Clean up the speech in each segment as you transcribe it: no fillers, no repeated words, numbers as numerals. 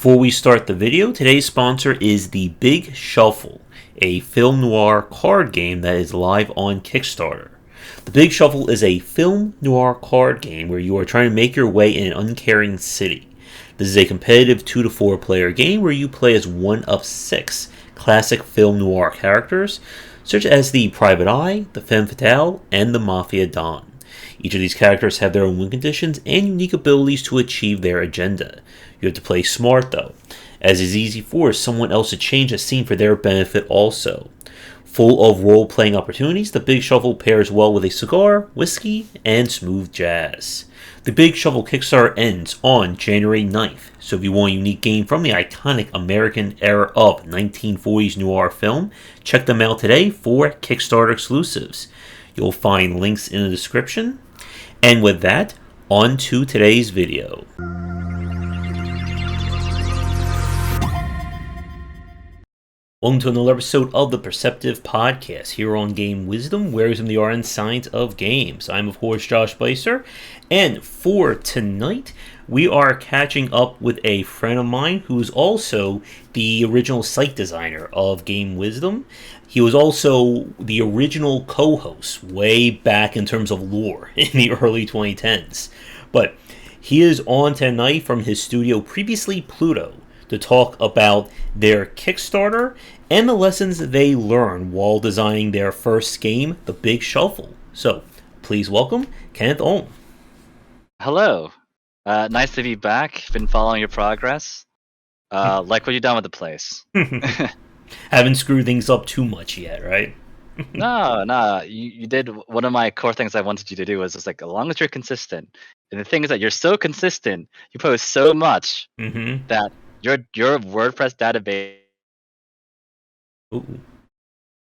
Before we start the video, today's sponsor is The Big Shuffle, a film noir card game that is live on Kickstarter. The Big Shuffle is a film noir card game where you are trying to make your way in an uncaring city. This is a competitive 2 to 4 player game where you play as one of 6 classic film noir characters, such as the Private Eye, the Femme Fatale, and the Mafia Don. Each of these characters have their own win conditions and unique abilities to achieve their agenda. You have to play smart though, as it's easy for someone else to change a scene for their benefit also. Full of role-playing opportunities, The Big Shuffle pairs well with a cigar, whiskey, and smooth jazz. The Big Shuffle Kickstarter ends on January 9th, so if you want a unique game from the iconic American era of 1940s noir film, check them out today for Kickstarter exclusives. You'll find links in the description. And with that, on to today's video. Welcome to another episode of the Perceptive podcast here on Game Wisdom, where we the art and science of games. I'm, of course, Josh Bycer, and for tonight, we are catching up with a friend of mine who's also the original site designer of Game Wisdom. He was also the original co-host way back in terms of lore in the early 2010s. But he is on tonight from his studio Previously Pluto to talk about their Kickstarter and the lessons they learned while designing their first game, The Big Shuffle. So, please welcome Kenneth Oum. Hello. Nice to be back. Been following your progress. Like what you've done with the place. Haven't screwed things up too much yet, right? No. You did one of my core things I wanted you to do was just like, as long as you're consistent. And the thing is that you're so consistent, you post so much that your WordPress database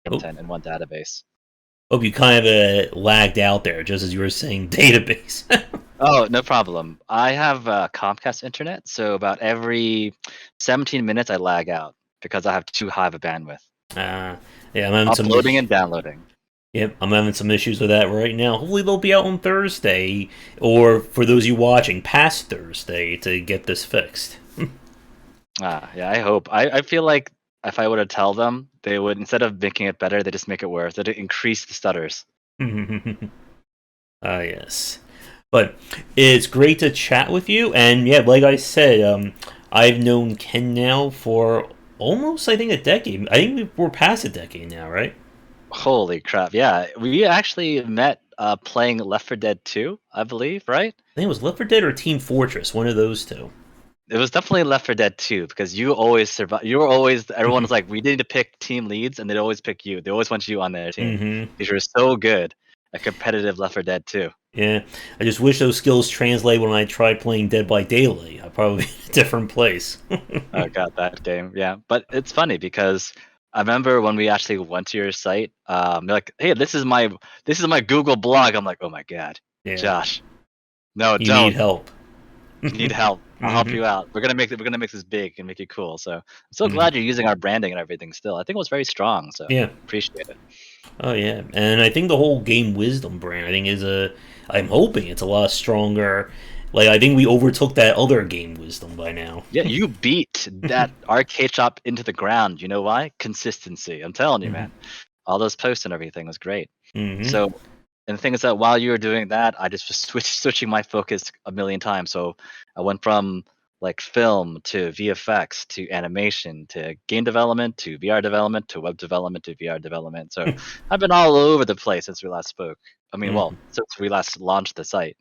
content in one database. Hope you kind of lagged out there, just as you were saying database. Oh, no problem. I have Comcast internet, so about every 17 minutes I lag out because I have too high of a bandwidth. Yeah, I'm having uploading and downloading. Yep, I'm having some issues with that right now. Hopefully they'll be out on Thursday, or for those of you watching, past Thursday to get this fixed. Yeah, I hope. I feel like if I were to tell them, they would, instead of making it better, they just make it worse. They'd increase the stutters. Yes. But it's great to chat with you, and yeah, like I said, I've known Ken now for almost, I think, a decade. I think we're past a decade now, right? Holy crap, yeah. We actually met playing Left 4 Dead 2, I believe, right? I think it was Left 4 Dead or Team Fortress, one of those two. It was definitely Left 4 Dead 2 because you always survive. You were always, everyone was like, we need to pick team leads, and they'd always pick you. They always want you on their team because you're so good at competitive Left 4 Dead 2. Yeah, I just wish those skills translate when I tried playing Dead by Daylight. I'd probably be in a different place. Oh god, that game, yeah. But it's funny because I remember when we actually went to your site, they're like, "Hey, this is my Google blog." I'm like, "Oh my god, Yeah. Josh, no, You don't. need help. You need help. I'll help you out. We're gonna make this big and make it cool." So I'm so glad you're using our branding and everything. Still, I think it was very strong. So Yeah. appreciate it. Oh yeah, and I think the whole Game Wisdom brand, I think I'm hoping it's a lot stronger. Like, I think we overtook that other Game Wisdom by now. Yeah, you beat that arcade shop into the ground. You know why? Consistency. I'm telling you, man. All those posts and everything was great. So, and the thing is that while you were doing that, I just was switching my focus a million times. So I went from like film to VFX to animation to game development to VR development to web development to VR development. So I've been all over the place since we last spoke. I mean, well, since we last launched the site.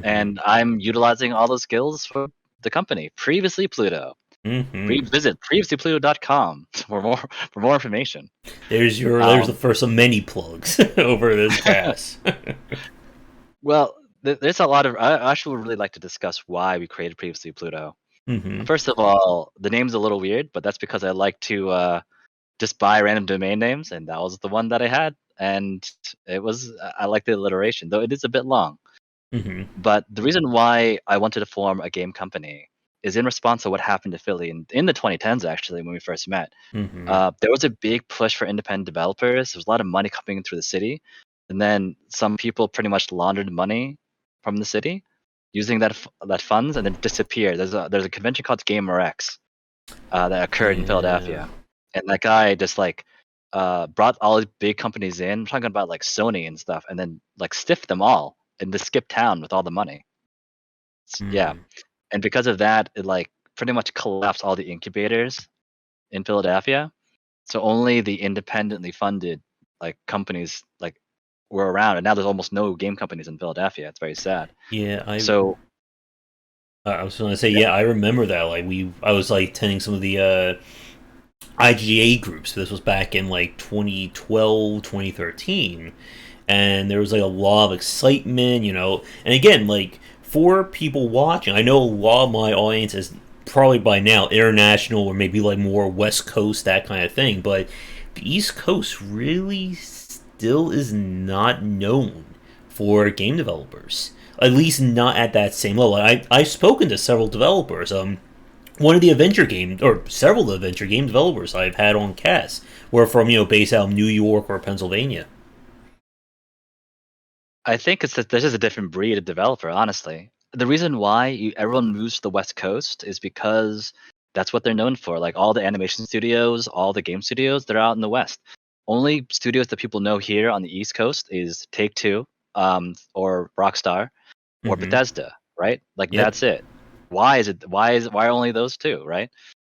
And I'm utilizing all those skills for the company. Previously Pluto. Visit previouslypluto.com for more information. There's the first of many plugs over this cast. Well, there's a lot of. I actually would really like to discuss why we created Previously Pluto. First of all, the name's a little weird, but that's because I like to just buy random domain names, and that was the one that I had, and I like the alliteration, though it is a bit long. But the reason why I wanted to form a game company is in response to what happened to Philly in the 2010s, actually, when we first met. There was a big push for independent developers. There was a lot of money coming in through the city. And then some people pretty much laundered money from the city. using that funds, and then disappear. There's a convention called GamerX that occurred in Philadelphia, and that guy just like brought all these big companies in. I'm talking about like Sony and stuff, and then like stiffed them all and just skipped town with all the money. Yeah, and because of that, it like pretty much collapsed all the incubators in Philadelphia. So only the independently funded like companies like were around, and now there's almost no game companies in Philadelphia. It's very sad. So I was going to say, yeah, I remember that. Like I was like attending some of the IGA groups. This was back in like 2012, 2013, and there was like a lot of excitement, you know. And again, like for people watching, I know a lot of my audience is probably by now international or maybe like more West Coast, that kind of thing. But the East Coast really still is not known for game developers. At least not at that same level. I've spoken to several developers. One of the adventure game, or several of the adventure game developers I've had on cast were from, based out of New York or Pennsylvania. I think it's that this is a different breed of developer, honestly. The reason why everyone moves to the West Coast is because that's what they're known for. Like all the animation studios, all the game studios, they're out in the West. Only studios that people know here on the East Coast is Take-Two, or Rockstar, or Bethesda, right? Like that's it. Why are only those two, right?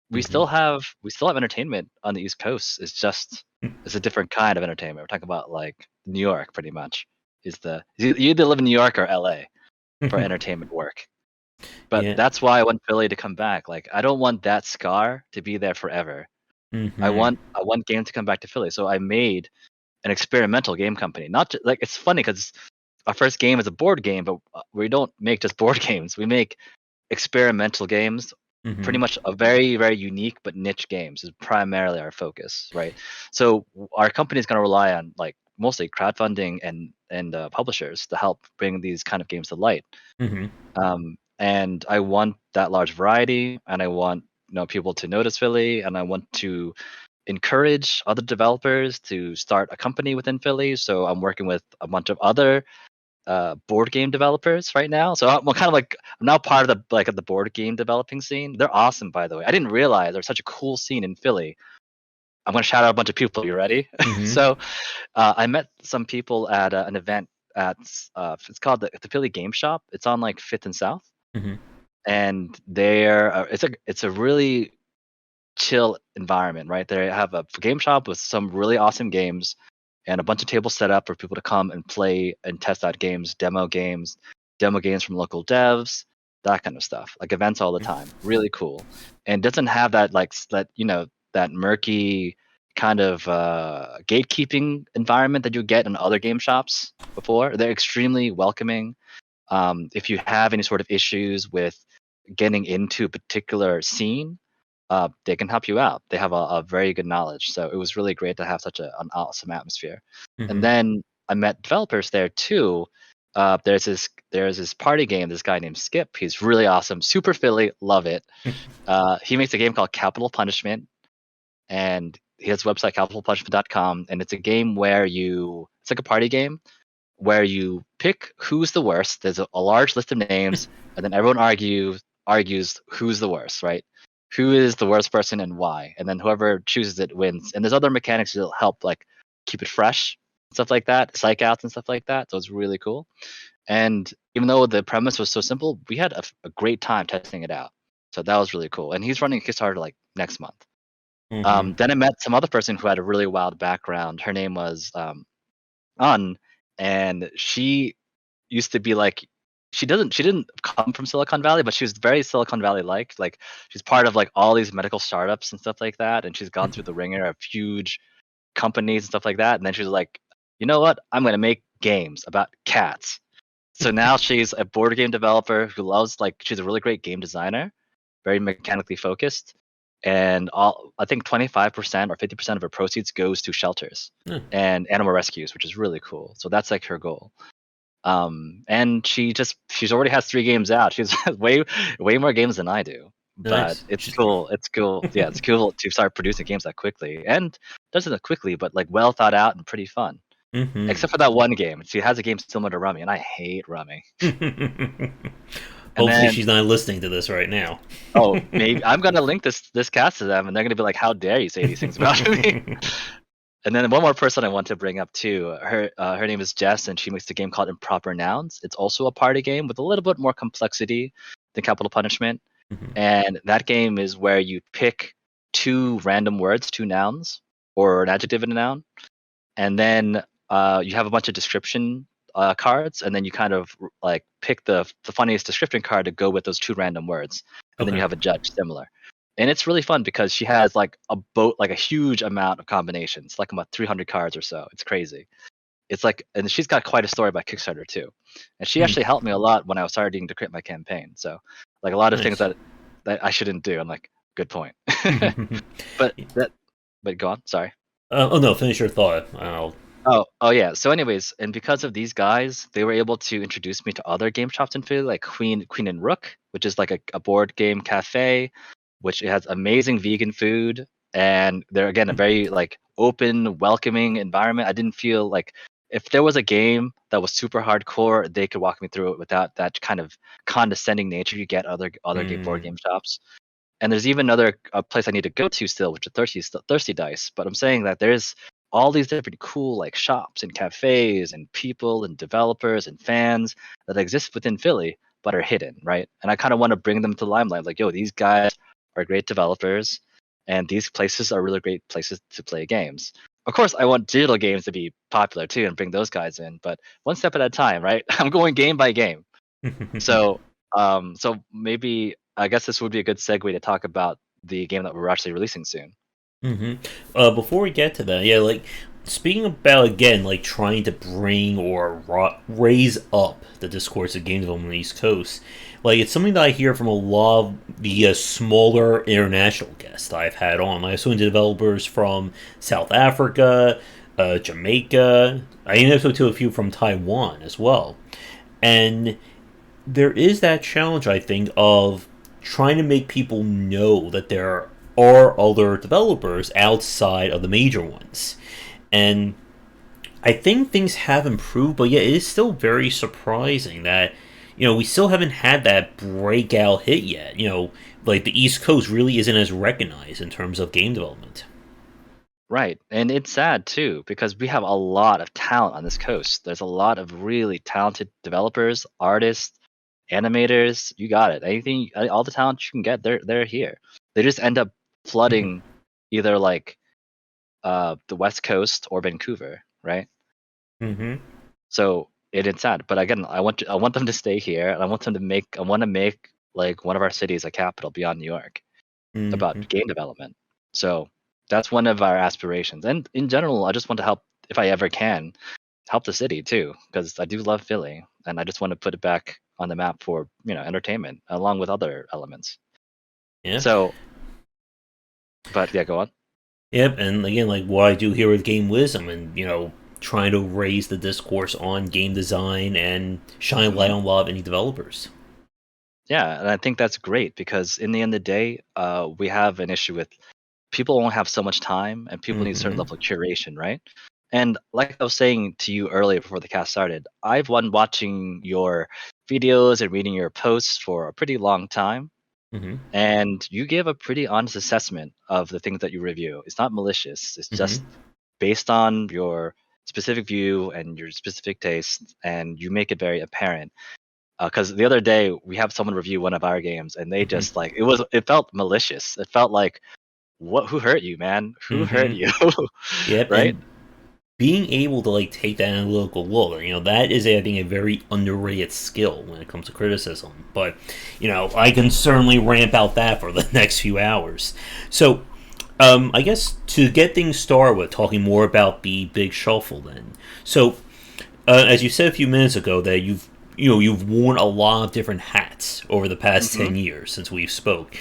We still have entertainment on the East Coast. It's a different kind of entertainment. We're talking about like New York, pretty much. You either live in New York or LA for entertainment work. But that's why I want Philly to come back. Like I don't want that scar to be there forever. I want game to come back to Philly. So I made an experimental game company. Not like it's funny because our first game is a board game, but we don't make just board games. We make experimental games. Pretty much a very, very unique but niche games is primarily our focus, right? So our company is going to rely on like mostly crowdfunding and publishers to help bring these kind of games to light. And I want that large variety, and I want people to notice Philly, and I want to encourage other developers to start a company within Philly. So I'm working with a bunch of other board game developers right now. So I'm kind of like I'm now part of the board game developing scene. They're awesome, by the way. I didn't realize there's such a cool scene in Philly. I'm gonna shout out a bunch of people. You ready? So I met some people at an event at it's called the Philly Game Shop. It's on like 5th and South, and it's a really chill environment, right? They have a game shop with some really awesome games and a bunch of tables set up for people to come and play and test out games, demo games from local devs, that kind of stuff. Like events all the time. Really cool. And doesn't have that that murky kind of gatekeeping environment that you get in other game shops before. They're extremely welcoming. If you have any sort of issues with getting into a particular scene, they can help you out. They have a very good knowledge. So it was really great to have such an awesome atmosphere. And then I met developers there too. There's this party game, this guy named Skip. He's really awesome, super Philly, love it. He makes a game called Capital Punishment, and he has a website, capitalpunishment.com, and it's a game where it's like a party game where you pick who's the worst. There's a large list of names, and then everyone argues who's the worst, right? Who is the worst person and why? And then whoever chooses it wins. And there's other mechanics that help like keep it fresh, stuff like that, psych outs and stuff like that. So it's really cool. And even though the premise was so simple, we had a great time testing it out. So that was really cool. And he's running a Kickstarter like next month. Then I met some other person who had a really wild background. Her name was and she used to be like she didn't come from Silicon Valley, but she was very Silicon Valley like she's part of like all these medical startups and stuff like that, and she's gone through the ringer of huge companies and stuff like that, and then she was like, you know what, I'm going to make games about cats. So now she's a board game developer who loves she's a really great game designer, very mechanically focused, and I think 25% or 50% of her proceeds goes to shelters and animal rescues, which is really cool. So that's like her goal. And she's already has 3 games out. She's way more games than I do. But it's cool. It's cool. Yeah, it's cool to start producing games that quickly, and doesn't that quickly, but like well thought out and pretty fun. except for that one game. She has a game similar to Rummy, and I hate Rummy. And Hopefully, then, she's not listening to this right now. oh, maybe I'm gonna link this cast to them, and they're gonna be like, "How dare you say these things about me?" And then one more person I want to bring up too. Her name is Jess, and she makes a game called Improper Nouns. It's also a party game with a little bit more complexity than Capital Punishment. And that game is where you pick two random words, two nouns, or an adjective and a noun, and then you have a bunch of description cards, and then you kind of like pick the funniest description card to go with those two random words, and then you have a judge similar. And it's really fun because she has like a huge amount of combinations, like about 300 cards or so. It's crazy. It's like, and she's got quite a story by Kickstarter too, and she actually helped me a lot when I was starting to create my campaign. So, like a lot of things that I shouldn't do. I'm like, good point. but go on. Sorry. Oh no, finish your thought. Oh yeah. So, anyways, and because of these guys, they were able to introduce me to other game shops in Philly, like Queen and Rook, which is like a board game cafe, which has amazing vegan food, and they're again a very like open, welcoming environment. I didn't feel like if there was a game that was super hardcore, they could walk me through it without that kind of condescending nature you get other board game shops. And there's even another place I need to go to still, which is Thirsty Dice. But I'm saying that there's all these different cool like shops and cafes and people and developers and fans that exist within Philly, but are hidden, right? And I kind of want to bring them to the limelight. Like, yo, these guys are great developers, and these places are really great places to play games. Of course, I want digital games to be popular too and bring those guys in, but one step at a time, right? I'm going game by game. So, so maybe I guess this would be a good segue to talk about the game that we're actually releasing soon. Before we get to that, yeah, like speaking about again, like trying to bring or raise up the discourse of game development on the East Coast, like it's something that I hear from a lot of the smaller international guests I've had on. Like, I've spoken to developers from South Africa, Jamaica. I even spoke to a few from Taiwan as well, and there is that challenge, I think, of trying to make people know that there are other developers outside of the major ones. And I think things have improved, but yeah, it is still very surprising that, we still haven't had that breakout hit yet. Like the East Coast really isn't as recognized in terms of game development. Right. And it's sad too, because we have a lot of talent on this coast. There's a lot of really talented developers, artists, animators. You got it. Anything, all the talent you can get, they're here. They just end up flooding either like the West Coast or Vancouver, right? So it's sad. But again, I want them to stay here, and I want to make like one of our cities a capital beyond New York about game development. So that's one of our aspirations. And in general, I just want to help, if I ever can, help the city too, because I do love Philly, and I just want to put it back on the map for entertainment along with other elements. Yeah. So, but yeah, go on. Yep, and again, like what I do here with Game Wisdom, and trying to raise the discourse on game design and shine light on a lot of indie developers. Yeah, and I think that's great because in the end of the day, we have an issue with people won't have so much time, and people need a certain level of curation, right? And like I was saying to you earlier before the cast started, I've been watching your videos and reading your posts for a pretty long time. And you give a pretty honest assessment of the things that you review. It's not malicious. It's just based on your specific view and your specific taste, and you make it very apparent. Because the other day we have someone review one of our games, and they just like it felt malicious. It felt like, who hurt you, man? Who hurt you? Yep, right? and being able to like take that analytical look, that is, I think, a very underrated skill when it comes to criticism. But I can certainly ramp out that for the next few hours. So, I guess to get things started with talking more about the Big Shuffle, then. So, as you said a few minutes ago, that you've worn a lot of different hats over the past 10 years since we've spoke.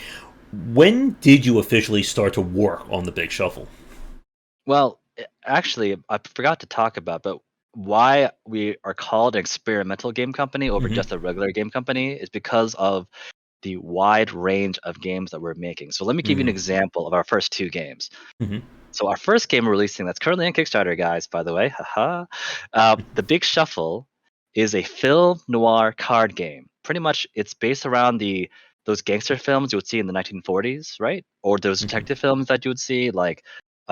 When did you officially start to work on the Big Shuffle? Well, actually, I forgot to talk about, but why we are called an experimental game company over just a regular game company is because of the wide range of games that we're making. So let me give you an example of our first two games. So our first game we're releasing that's currently on Kickstarter, guys, by the way, haha. The Big Shuffle is a film noir card game. Pretty much, it's based around those gangster films you would see in the 1940s, right? Or those detective films that you would see, like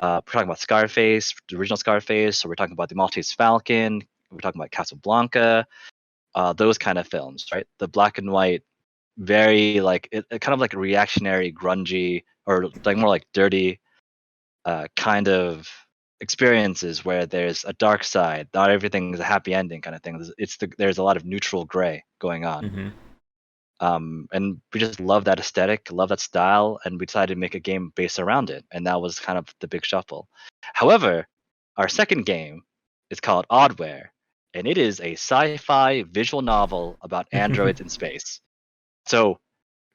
we're talking about Scarface, the original Scarface, or we're talking about the Maltese Falcon, we're talking about Casablanca, those kind of films, right? The black and white, very like it kind of like reactionary, grungy, or like more like dirty kind of experiences where there's a dark side. Not everything is a happy ending kind of thing. There's a lot of neutral gray going on. And we just love that aesthetic, love that style, and we decided to make a game based around it. And that was kind of the Big Shuffle. However, our second game is called Oddware, and it is a sci-fi visual novel about androids in space. So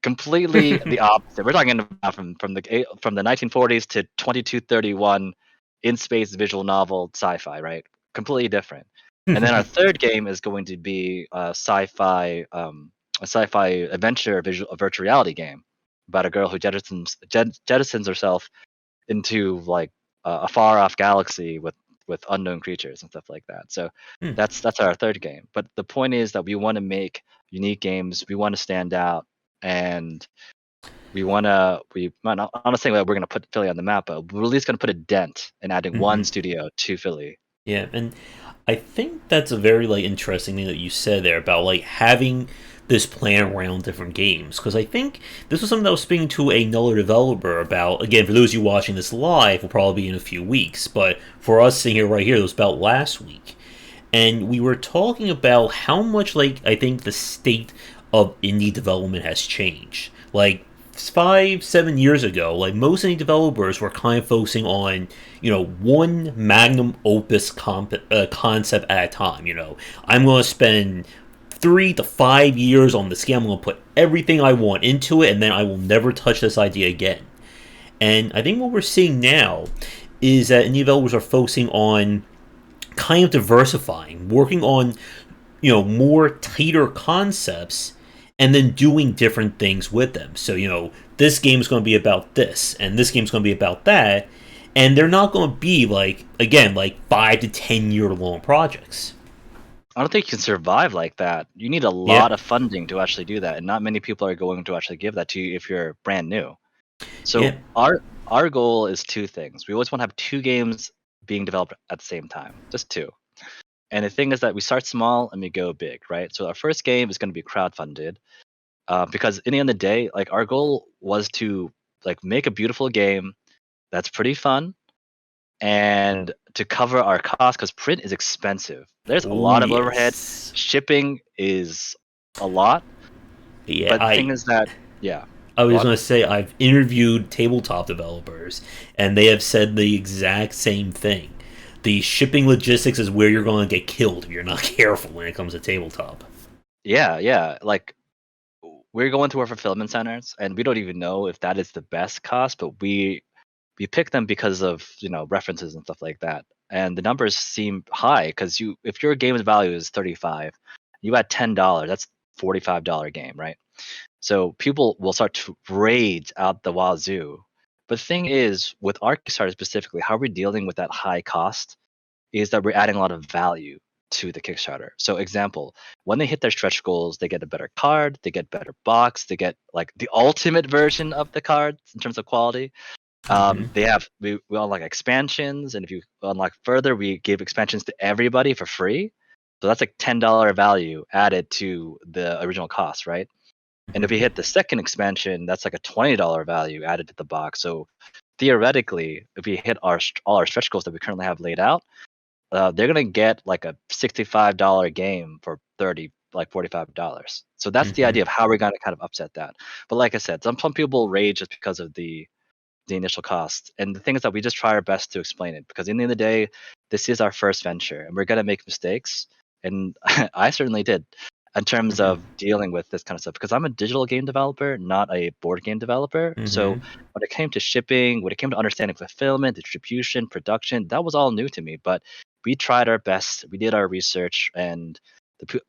completely the opposite. We're talking about from the 1940s to 2231 in space visual novel sci-fi, right? Completely different. And then our third game is going to be a sci-fi adventure a virtual reality game about a girl who jettisons herself into like a far off galaxy with unknown creatures and stuff like that. So that's our third game. But the point is that we want to make unique games. We want to stand out, and we might not, I'm not saying that we're going to put Philly on the map, but we're at least going to put a dent in adding one studio to Philly. Yeah, and I think that's a very like interesting thing that you said there about like having this plan around different games, because I think this was something that I was speaking to another developer about. Again, for those of you watching this live, will probably be in a few weeks, but for us sitting here right here, it was about last week, and we were talking about how much like I think the state of indie development has changed. Like 5-7 years ago, like most indie developers were kind of focusing on one magnum opus concept at a time. I'm going to spend 3 to 5 years on this game. I'm going to put everything I want into it, and then I will never touch this idea again. And I think what we're seeing now is that indie developers are focusing on kind of diversifying, working on more tighter concepts, and then doing different things with them. So this game is going to be about this, and this game is going to be about that, and they're not going to be like 5 to 10 year long projects. I don't think you can survive like that. You need a lot of funding to actually do that, and not many people are going to actually give that to you if you're brand new. So our goal is two things. We always want to have two games being developed at the same time, just two. And the thing is that we start small and we go big, right? So our first game is going to be crowdfunded, because in the end of the day, like our goal was to like make a beautiful game that's pretty fun, and to cover our costs, because print is expensive. There's a lot of overhead. Shipping is a lot. Yeah, but the thing is that I was going to say, I've interviewed tabletop developers, and they have said the exact same thing. The shipping logistics is where you're going to get killed if you're not careful when it comes to tabletop. Yeah. Like, we're going to our fulfillment centers, and we don't even know if that is the best cost, but we pick them because of references and stuff like that. And the numbers seem high because if your game's value is $35, you add $10, that's $45 game, right? So people will start to rage out the wazoo. But the thing is, with our Kickstarter specifically, how we're dealing with that high cost is that we're adding a lot of value to the Kickstarter. So example, when they hit their stretch goals, they get a better card, they get better box, they get like the ultimate version of the cards in terms of quality. We unlock expansions, and if you unlock further, we give expansions to everybody for free. So that's like $10 value added to the original cost, right? And if we hit the second expansion, that's like a $20 value added to the box. So theoretically, if we hit all our stretch goals that we currently have laid out, they're gonna get like a $65 game for $45. So that's the idea of how we're gonna kind of upset that. But like I said, some people rage just because of the initial cost. And the thing is that we just try our best to explain it, because in the end of the day, this is our first venture and we're gonna make mistakes. And I certainly did in terms of dealing with this kind of stuff, because I'm a digital game developer, not a board game developer. So when it came to shipping, when it came to understanding fulfillment, distribution, production, that was all new to me. But we tried our best, we did our research, and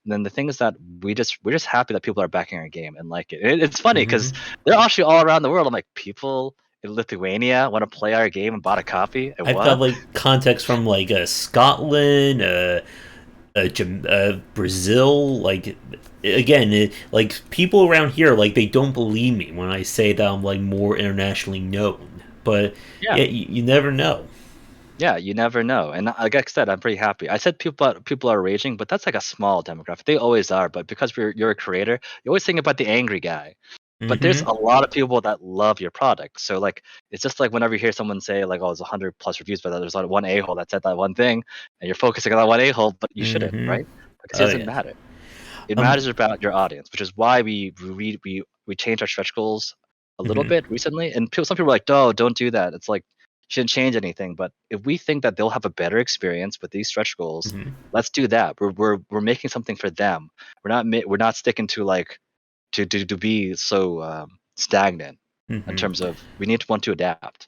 then the thing is that we're just happy that people are backing our game and like it. It's funny because they're actually all around the world. I'm like, people in Lithuania want to play our game and bought a copy. And I've got what? like context from like Scotland, Brazil. Like again, like people around here, like they don't believe me when I say that I'm like more internationally known. But Yeah. yeah, you never know. Yeah, you never know. And like I said, I'm pretty happy. I said people are raging, but that's like a small demographic. They always are, but because you're a creator, you always think about the angry guy. But there's Mm-hmm. a lot of people that love your product. So like it's just like whenever you hear someone say like, "Oh, it's 100 plus reviews," but there's like one a-hole that said that one thing, and you're focusing on that one a-hole, but you shouldn't, Mm-hmm. right? Because it Oh doesn't yeah. matter. It Um. matters about your audience, which is why we changed our stretch goals a little Mm-hmm. bit recently. And some people are like, "No, don't do that." It's like you shouldn't change anything. But if we think that they'll have a better experience with these stretch goals, Mm-hmm. let's do that. We're making something for them. We're not sticking to like to be so stagnant in Mm-hmm. terms of we need to want to adapt.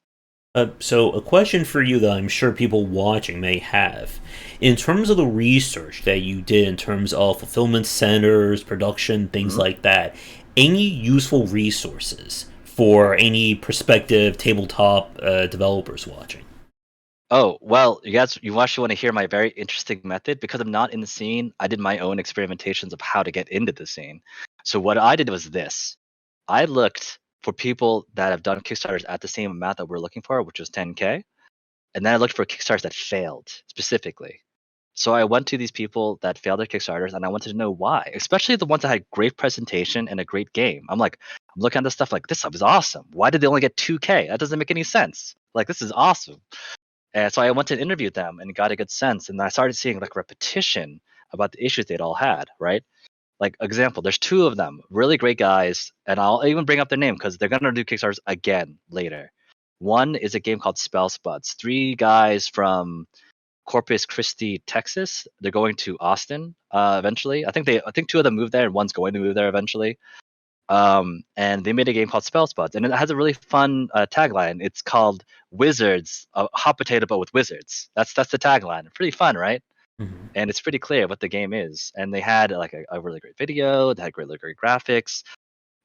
So, a question for you that I'm sure people watching may have. In terms of the research that you did in terms of fulfillment centers, production, things Mhm. like that, any useful resources for any prospective tabletop developers watching? Oh, well, you actually want to hear my very interesting method because I'm not in the scene. I did my own experimentations of how to get into the scene. So what I did was this. I looked for people that have done Kickstarters at the same amount that we're looking for, which was 10K, and then I looked for Kickstarters that failed specifically. So I went to these people that failed their Kickstarters and I wanted to know why, especially the ones that had great presentation and a great game. I'm looking at this stuff like this stuff is awesome. Why did they only get 2K? That doesn't make any sense. Like this is awesome. And so I went to interview them and got a good sense. And I started seeing like repetition about the issues they'd all had, right? Like example, there's two of them, really great guys, and I'll even bring up their name because they're gonna do Kickstarters again later. One is a game called Spell Spuds. Three guys from Corpus Christi, Texas. They're going to Austin eventually. I think two of them moved there and one's going to move there eventually. And they made a game called Spell Spots, and it has a really fun tagline. It's called "Wizards, hot potato but with wizards." That's the tagline. Pretty fun, right? Mm-hmm. And it's pretty clear what the game is. And they had like a really great video. They had really great graphics.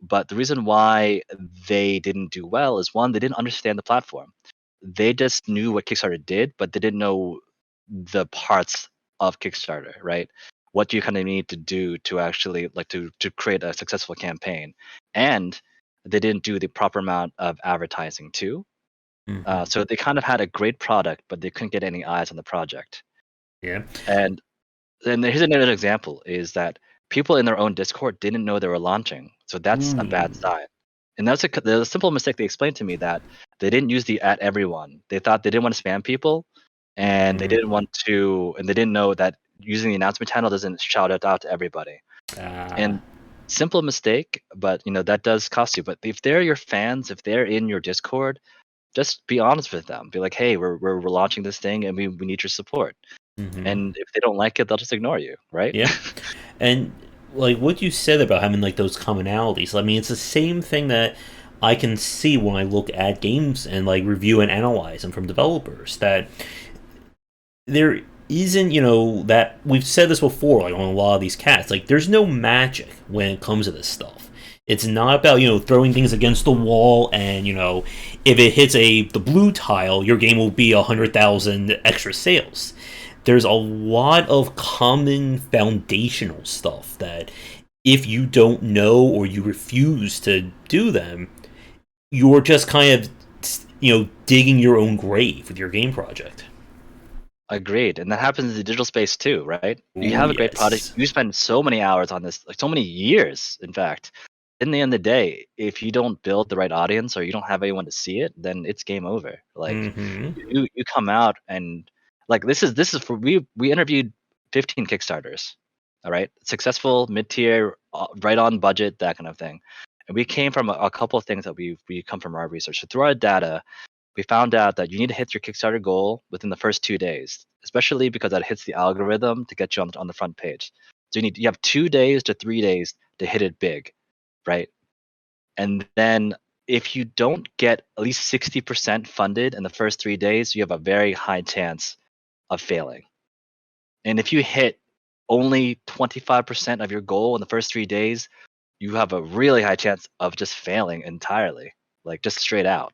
But the reason why they didn't do well is one, they didn't understand the platform. They just knew what Kickstarter did, but they didn't know the parts of Kickstarter, right? What you kind of need to do to actually like to create a successful campaign, and they didn't do the proper amount of advertising too. Mm-hmm. So they kind of had a great product, but they couldn't get any eyes on the project. Yeah. And then here's another example: is that people in their own Discord didn't know they were launching, so that's a bad Ooh. sign. And there's a simple mistake they explained to me that they didn't use the at everyone. They thought they didn't want to spam people, and they Mm-hmm. didn't want to, and they didn't know that using the announcement channel doesn't shout it out to everybody. Ah. And simple mistake, but that does cost you. But if they're your fans, if they're in your Discord, just be honest with them. Be like, hey, we're launching this thing, and we need your support. Mm-hmm. And if they don't like it, they'll just ignore you, right? Yeah. And like what you said about having like those commonalities, I mean, it's the same thing that I can see when I look at games and like review and analyze them from developers. That there isn't, that we've said this before, like on a lot of these cats, like there's no magic when it comes to this stuff. It's not about throwing things against the wall and if it hits the blue tile, your game will be 100,000 extra sales. There's a lot of common foundational stuff that if you don't know or you refuse to do them, you're just kind of digging your own grave with your game project. Agreed. And that happens in the digital space too, right? You Oh have a great product. yes. You spend so many hours on this, like so many years, in fact. In the end of the day, if you don't build the right audience or you don't have anyone to see it, then it's game over. Like Mm-hmm. you come out and like this is for we interviewed 15 Kickstarters. All right. Successful, mid-tier, right on budget, that kind of thing. And we came from a couple of things that we come from our research. So through our data, we found out that you need to hit your Kickstarter goal within the first 2 days, especially because that hits the algorithm to get you on the front page. So you have 2 days to 3 days to hit it big, right? And then if you don't get at least 60% funded in the first 3 days, you have a very high chance of failing. And if you hit only 25% of your goal in the first 3 days, you have a really high chance of just failing entirely, like just straight out.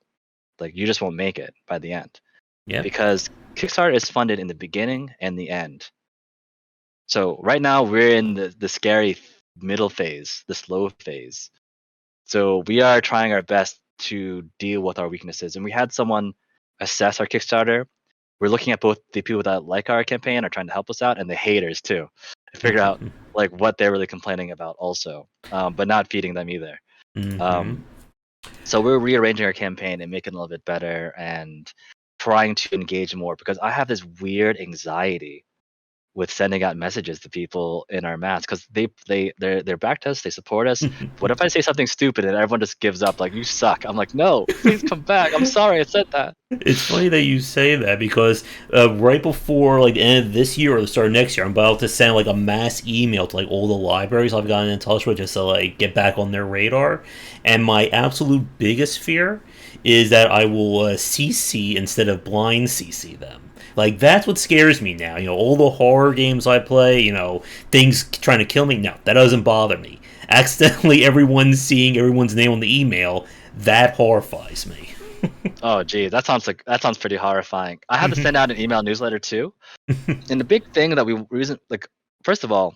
Like you just won't make it by the end. Yeah. Because Kickstarter is funded in the beginning and the end. So right now we're in the scary middle phase, the slow phase. So we are trying our best to deal with our weaknesses. And we had someone assess our Kickstarter. We're looking at both the people that like our campaign are trying to help us out and the haters too, to figure out like what they're really complaining about also, but not feeding them either. So we're rearranging our campaign and making it a little bit better and trying to engage more because I have this weird anxiety with sending out messages to people in our mats because they're back to us, they support us. What if I say something stupid and everyone just gives up? Like, you suck. I'm like, no, please come back. I'm sorry I said that. It's funny that you say that because right before like the end of this year or the start of next year, I'm about to send like a mass email to like all the libraries I've gotten in touch with just to like get back on their radar. And my absolute biggest fear is that I will CC instead of blind CC them. Like that's what scares me now. All the horror games I play, things trying to kill me. No, that doesn't bother me. Accidentally, everyone's seeing everyone's name on the email. That horrifies me. Oh, gee, that sounds pretty horrifying. I had to send out an email newsletter too, and the big thing that we reason like first of all,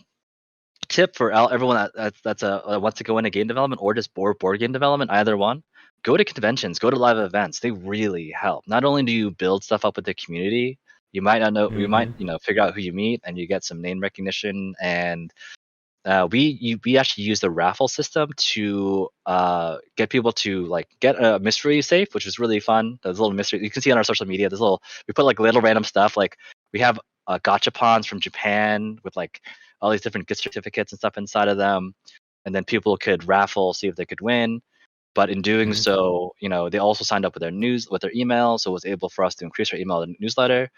tip for everyone that's wants to go into game development or just board game development, either one. Go to conventions, go to live events. They really help. Not only do you build stuff up with the community, you might not know, you might figure out who you meet, and you get some name recognition. And we actually use the raffle system to get people to like get a mystery safe, which was really fun. There's a little mystery you can see on our social media. We put like little random stuff. Like we have gachapons from Japan with like all these different gift certificates and stuff inside of them, and then people could raffle, see if they could win. But in doing so, they also signed up with their email, so it was able for us to increase our email newsletter.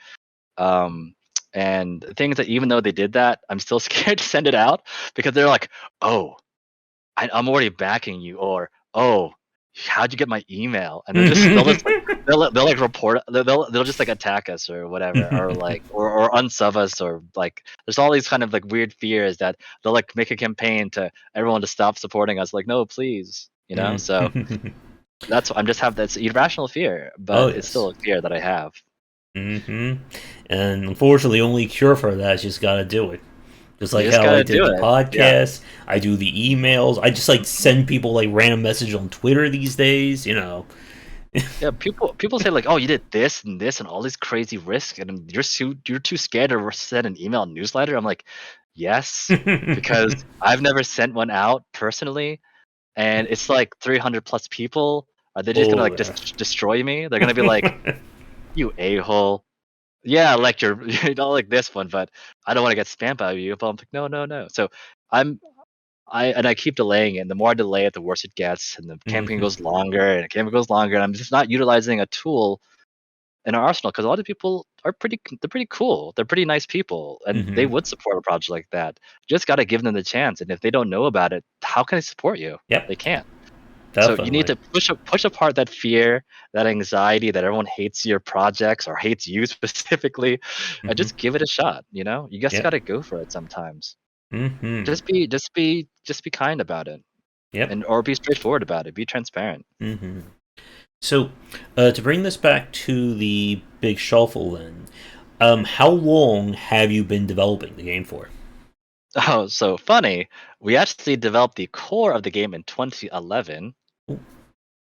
And the thing is that even though they did that, I'm still scared to send it out because they're like, "Oh, I'm already backing you," or "Oh, how'd you get my email?" And they'll just like they'll like report they'll just like attack us or whatever, or like or unsub us, or like there's all these kind of like weird fears that they'll like make a campaign to everyone to stop supporting us. Like, no, please, So that's I'm just have that's irrational fear, Oh but it's yes. still a fear that I have. And unfortunately, the only cure for that is just gotta do it. Just You like just how I gotta did do the it. Yeah. podcast, I do the emails. I just like send people like random message on Twitter these days. Yeah, people say like, "Oh, you did this and all these crazy risks, and you're too scared to send an email newsletter." I'm like, "Yes, because I've never sent one out personally, and it's like 300 plus people. Are they just gonna Oh like yeah. just destroy me? They're gonna be like, you a hole. Yeah, like you don't like this one, but I don't want to get spammed by you." But I'm like, no, no, no. So I'm I keep delaying it. And the more I delay it, the worse it gets, and the campaign goes longer, and the campaign goes longer. And I'm just not utilizing a tool in our arsenal because a lot of people they're pretty cool. They're pretty nice people, and they would support a project like that. You just got to give them the chance. And if they don't know about it, how can they support you? Yep, They can't. So you need definitely. to push apart that fear, that anxiety that everyone hates your projects or hates you specifically, and just give it a shot. You just got Yep. to go for it sometimes. Mm-hmm. Just be kind about it, Yep. and or be straightforward about it. Be transparent. Mm-hmm. So, to bring this back to the Big Shuffle, then, how long have you been developing the game for? Oh, so funny. We actually developed the core of the game in 2011, Ooh.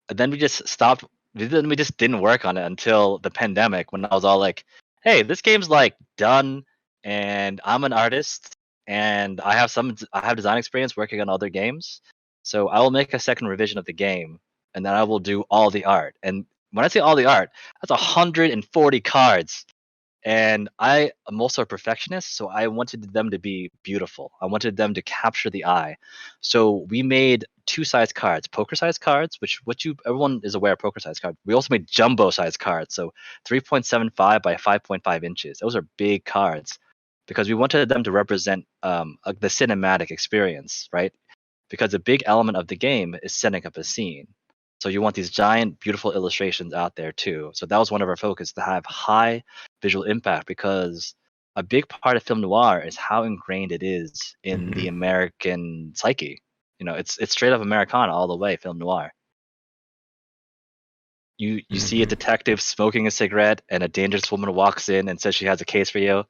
and then we just stopped. Then we just didn't work on it until the pandemic, when I was all like, "Hey, this game's like done, and I'm an artist, and I have design experience working on other games, so I will make a second revision of the game, and then I will do all the art." And when I say all the art, that's 140 cards. And I am also a perfectionist, so I wanted them to be beautiful. I wanted them to capture the eye. So we made two-size cards, poker-size cards, which everyone is aware of poker-size cards. We also made jumbo-size cards, so 3.75 by 5.5 inches. Those are big cards because we wanted them to represent the cinematic experience, right? Because a big element of the game is setting up a scene. So you want these giant, beautiful illustrations out there too. So that was one of our focus, to have high visual impact, because a big part of film noir is how ingrained it is in the American psyche. It's straight up Americana all the way. Film noir. You see a detective smoking a cigarette, and a dangerous woman walks in and says she has a case for you.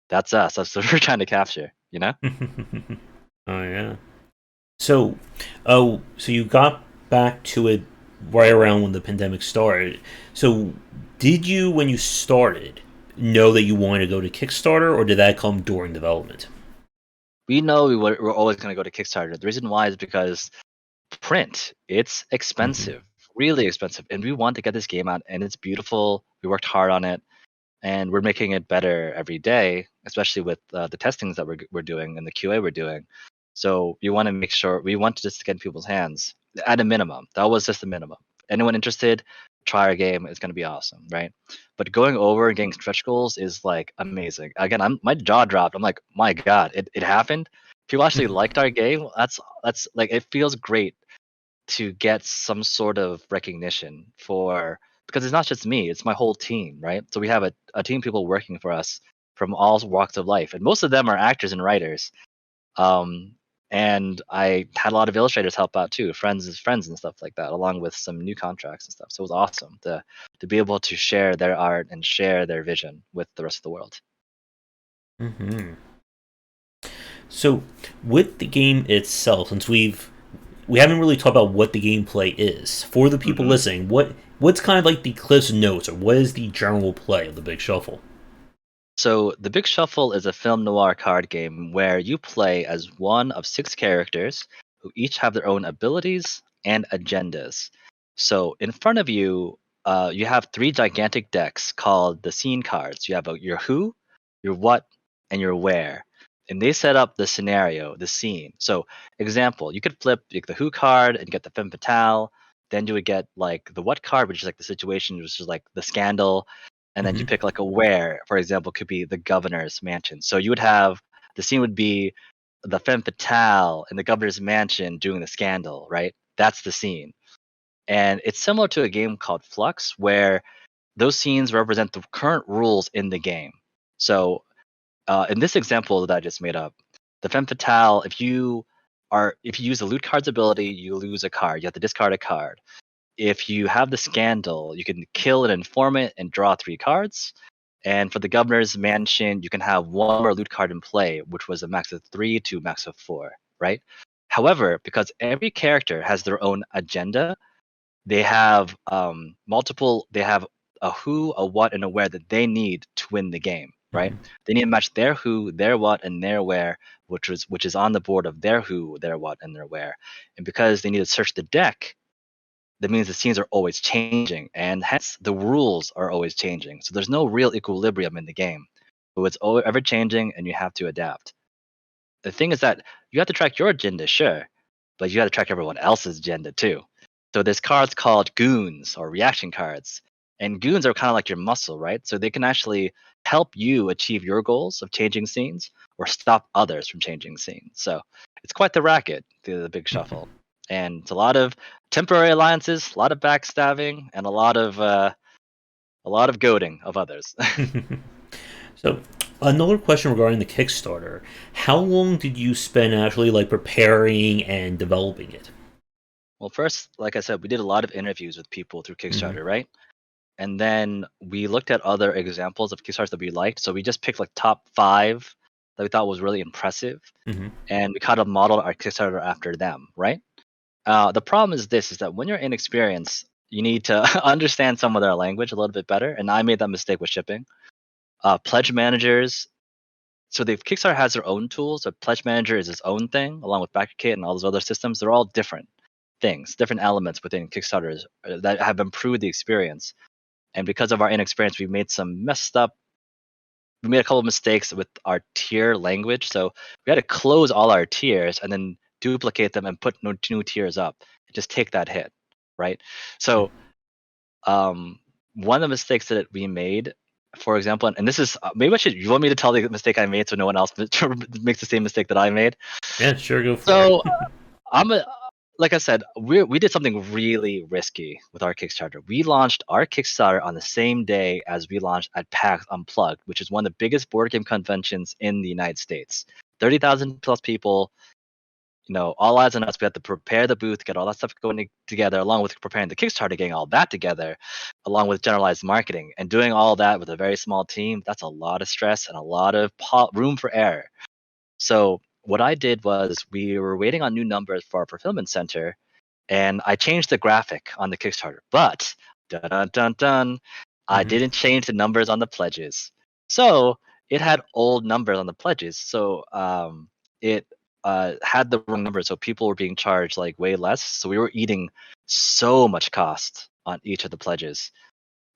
That's us. That's what we're trying to capture. You know? Oh yeah. So, so you got back to it right around when the pandemic started. So, did you, when you started, know that you wanted to go to Kickstarter, or did that come during development? We know we're always going to go to Kickstarter. The reason why is because print, it's Mm-hmm. expensive, really expensive, and we want to get this game out, and it's beautiful. We worked hard on it, and we're making it better every day, especially with the testings that we're doing and the QA we're doing. So we want to make sure we want to just get in people's hands at a minimum. That was just the minimum. Anyone interested, try our game. It's going to be awesome, right? But going over and getting stretch goals is like amazing. Again, my jaw dropped. I'm like, my God, it happened. People actually liked our game. That's like it feels great to get some sort of recognition for, because it's not just me, it's my whole team, right? So we have a team of people working for us from all walks of life, and most of them are actors and writers. um, and I had a lot of illustrators help out too, friends and stuff like that, along with some new contracts and stuff. So it was awesome to be able to share their art and share their vision with the rest of the world. Mm-hmm. So, with the game itself, since we haven't really talked about what the gameplay is for the people hmm listening, what's kind of like the Cliff's Notes, or what is the general play of the Big Shuffle? So the Big Shuffle is a film noir card game where you play as one of six characters who each have their own abilities and agendas. So in front of you, you have three gigantic decks called the scene cards. You have your who, your what, and your where. And they set up the scenario, the scene. So, example, you could flip like, the who card and get the femme fatale. Then you would get like the what card, which is like the situation, which is like the scandal, and then you Mm-hmm. pick like a where, for example, could be the governor's mansion. So you would have the scene would be the femme fatale in the governor's mansion doing the scandal, right? That's the scene. And it's similar to a game called Flux, where those scenes represent the current rules in the game. So in this example that I just made up, the femme fatale, if you use the loot card's ability, you lose a card. You have to discard a card. If you have the scandal, you can kill an informant and draw three cards. And for the governor's mansion, you can have one more loot card in play, which was a max of three to a max of four, right? However, because every character has their own agenda, they have they have a who, a what, and a where that they need to win the game, right? Mm-hmm. They need to match their who, their what, and their where, which is on the board of their who, their what, and their where. And because they need to search the deck, that means the scenes are always changing, and hence the rules are always changing. So there's no real equilibrium in the game. So it's ever changing, and you have to adapt. The thing is that you have to track your agenda, sure, but you got to track everyone else's agenda too. So there's cards called goons or reaction cards, and goons are kind of like your muscle, right? So they can actually help you achieve your goals of changing scenes or stop others from changing scenes. So it's quite the racket, the big shuffle, and it's a lot of temporary alliances, a lot of backstabbing, and a lot of goading of others. So, another question regarding the Kickstarter: how long did you spend actually like preparing and developing it? Well, first, like I said, we did a lot of interviews with people through Mm-hmm. Kickstarter, right? And then we looked at other examples of Kickstarters that we liked. So we just picked like top five that we thought was really impressive, Mm-hmm. and we kind of modeled our Kickstarter after them, right? The problem is this: is that when you're inexperienced, you need to understand some of their language a little bit better. And I made that mistake with shipping. Pledge managers. So the Kickstarter has their own tools. So Pledge Manager is its own thing, along with BackerKit and all those other systems. They're all different things, different elements within Kickstarters that have improved the experience. And because of our inexperience, we made a couple of mistakes with our tier language. So we had to close all our tiers and then duplicate them and put new tiers up and just take that hit, right? So um, one of the mistakes that we made, for example, and this is maybe you want me to tell the mistake I made so no one else makes the same mistake that I made. Yeah, sure, go for it. So I'm a like I said, we did something really risky with our Kickstarter. We launched our Kickstarter on the same day as we launched at PAX Unplugged, which is one of the biggest board game conventions in the United States. 30,000 plus people. all eyes on us. We had to prepare the booth, get all that stuff going together, along with preparing the Kickstarter, getting all that together, along with generalized marketing, and doing all that with a very small team. That's a lot of stress and a lot of room for error. So what I did was we were waiting on new numbers for our fulfillment center, and I changed the graphic on the Kickstarter. But dun dun dun dun, I didn't change the numbers on the pledges. So it had old numbers on the pledges. So it had the wrong numbers. So people were being charged like way less. So we were eating so much cost on each of the pledges.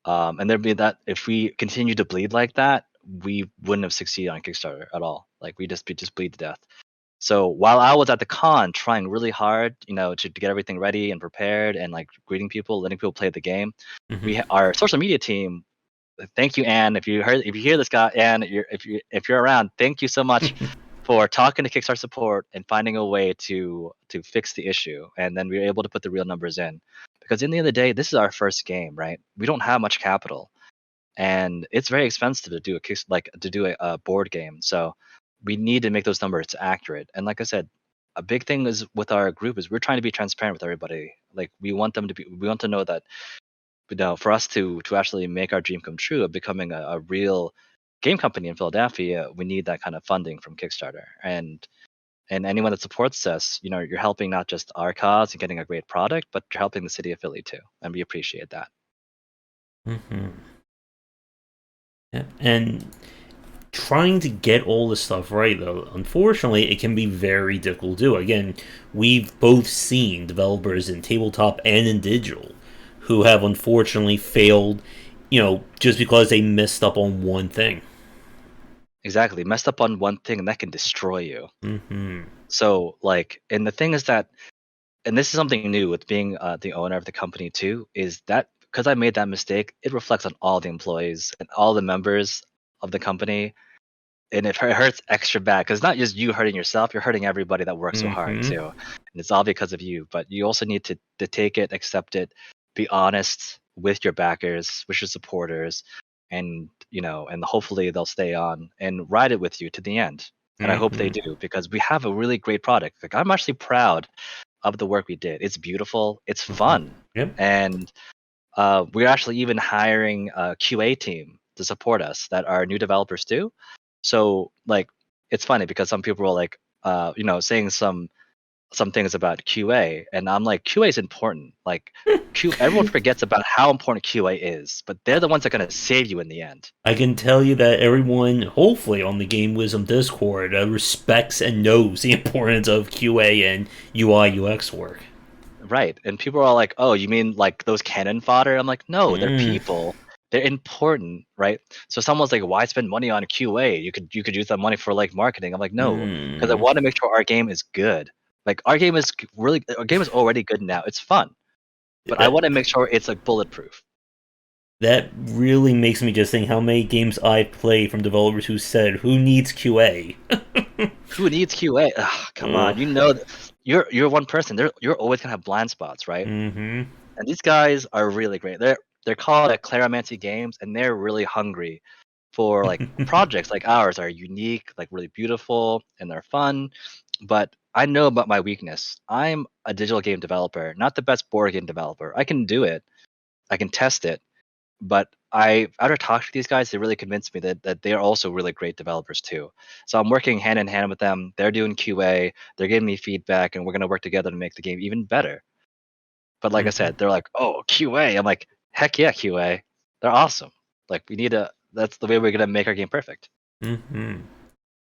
And there'd be that if we continued to bleed like that, we wouldn't have succeeded on Kickstarter at all. Like we just bleed to death. So while I was at the con trying really hard, to get everything ready and prepared and like greeting people, letting people play the game, our social media team. Thank you, Anne. If you hear this guy, Anne, if you're around, thank you so much for talking to Kickstarter support and finding a way to fix the issue. And then we were able to put the real numbers in, because in the end of the day, this is our first game, right? We don't have much capital, and it's very expensive to do a board game. So we need to make those numbers accurate. And like I said, a big thing is with our group is we're trying to be transparent with everybody. Like we want to know that, for us to actually make our dream come true of becoming a real game company in Philadelphia, we need that kind of funding from Kickstarter. And anyone that supports us, you're helping not just our cause and getting a great product, but you're helping the city of Philly too, and we appreciate that. Yeah. And trying to get all this stuff right, though, unfortunately, it can be very difficult to do. Again, we've both seen developers in tabletop and in digital who have unfortunately failed, just because they messed up on one thing. Exactly. Messed up on one thing, and that can destroy you. So, and the thing is that, and this is something new with being the owner of the company too, is that because I made that mistake, it reflects on all the employees and all the members of the company. And it hurts extra bad because it's not just you hurting yourself, you're hurting everybody that works so hard too. And it's all because of you. But you also need to take it, accept it, be honest with your backers, with your supporters, and and hopefully they'll stay on and ride it with you to the end. And I hope they do, because we have a really great product. Like, I'm actually proud of the work we did. It's beautiful, it's fun. Yep. And we're actually even hiring a QA team to support us that are new developers too. So it's funny because some people are like, saying some things about QA, and I'm like, QA is important. Like, everyone forgets about how important QA is, but they're the ones that are gonna save you in the end. I can tell you that everyone, hopefully on the Game Wisdom Discord, respects and knows the importance of QA and UI UX work. Right, and people are like, "Oh, you mean like those cannon fodder?" I'm like, "No, they're people. They're important, right?" So someone's like, "Why spend money on QA? You could use that money for like marketing." I'm like, "No, because I want to make sure our game is good. Like our game is already good now. It's fun, but I want to make sure it's like bulletproof." That really makes me just think how many games I've played from developers who said, "Who needs QA?" Who needs QA? Ugh, come on, you're one person. You're always gonna have blind spots, right? And these guys are really great. They're called Claromancy Games, and they're really hungry for like projects like ours are unique, like really beautiful, and they're fun. But I know about my weakness. I'm a digital game developer, not the best board game developer. I can do it. I can test it. But after talking to these guys, they really convinced me that they are also really great developers too. So I'm working hand in hand with them. They're doing QA. They're giving me feedback, and we're gonna work together to make the game even better. But like I said, they're like, "Oh, QA." I'm like, "Heck yeah, QA. They're awesome. Like that's the way we're gonna make our game perfect."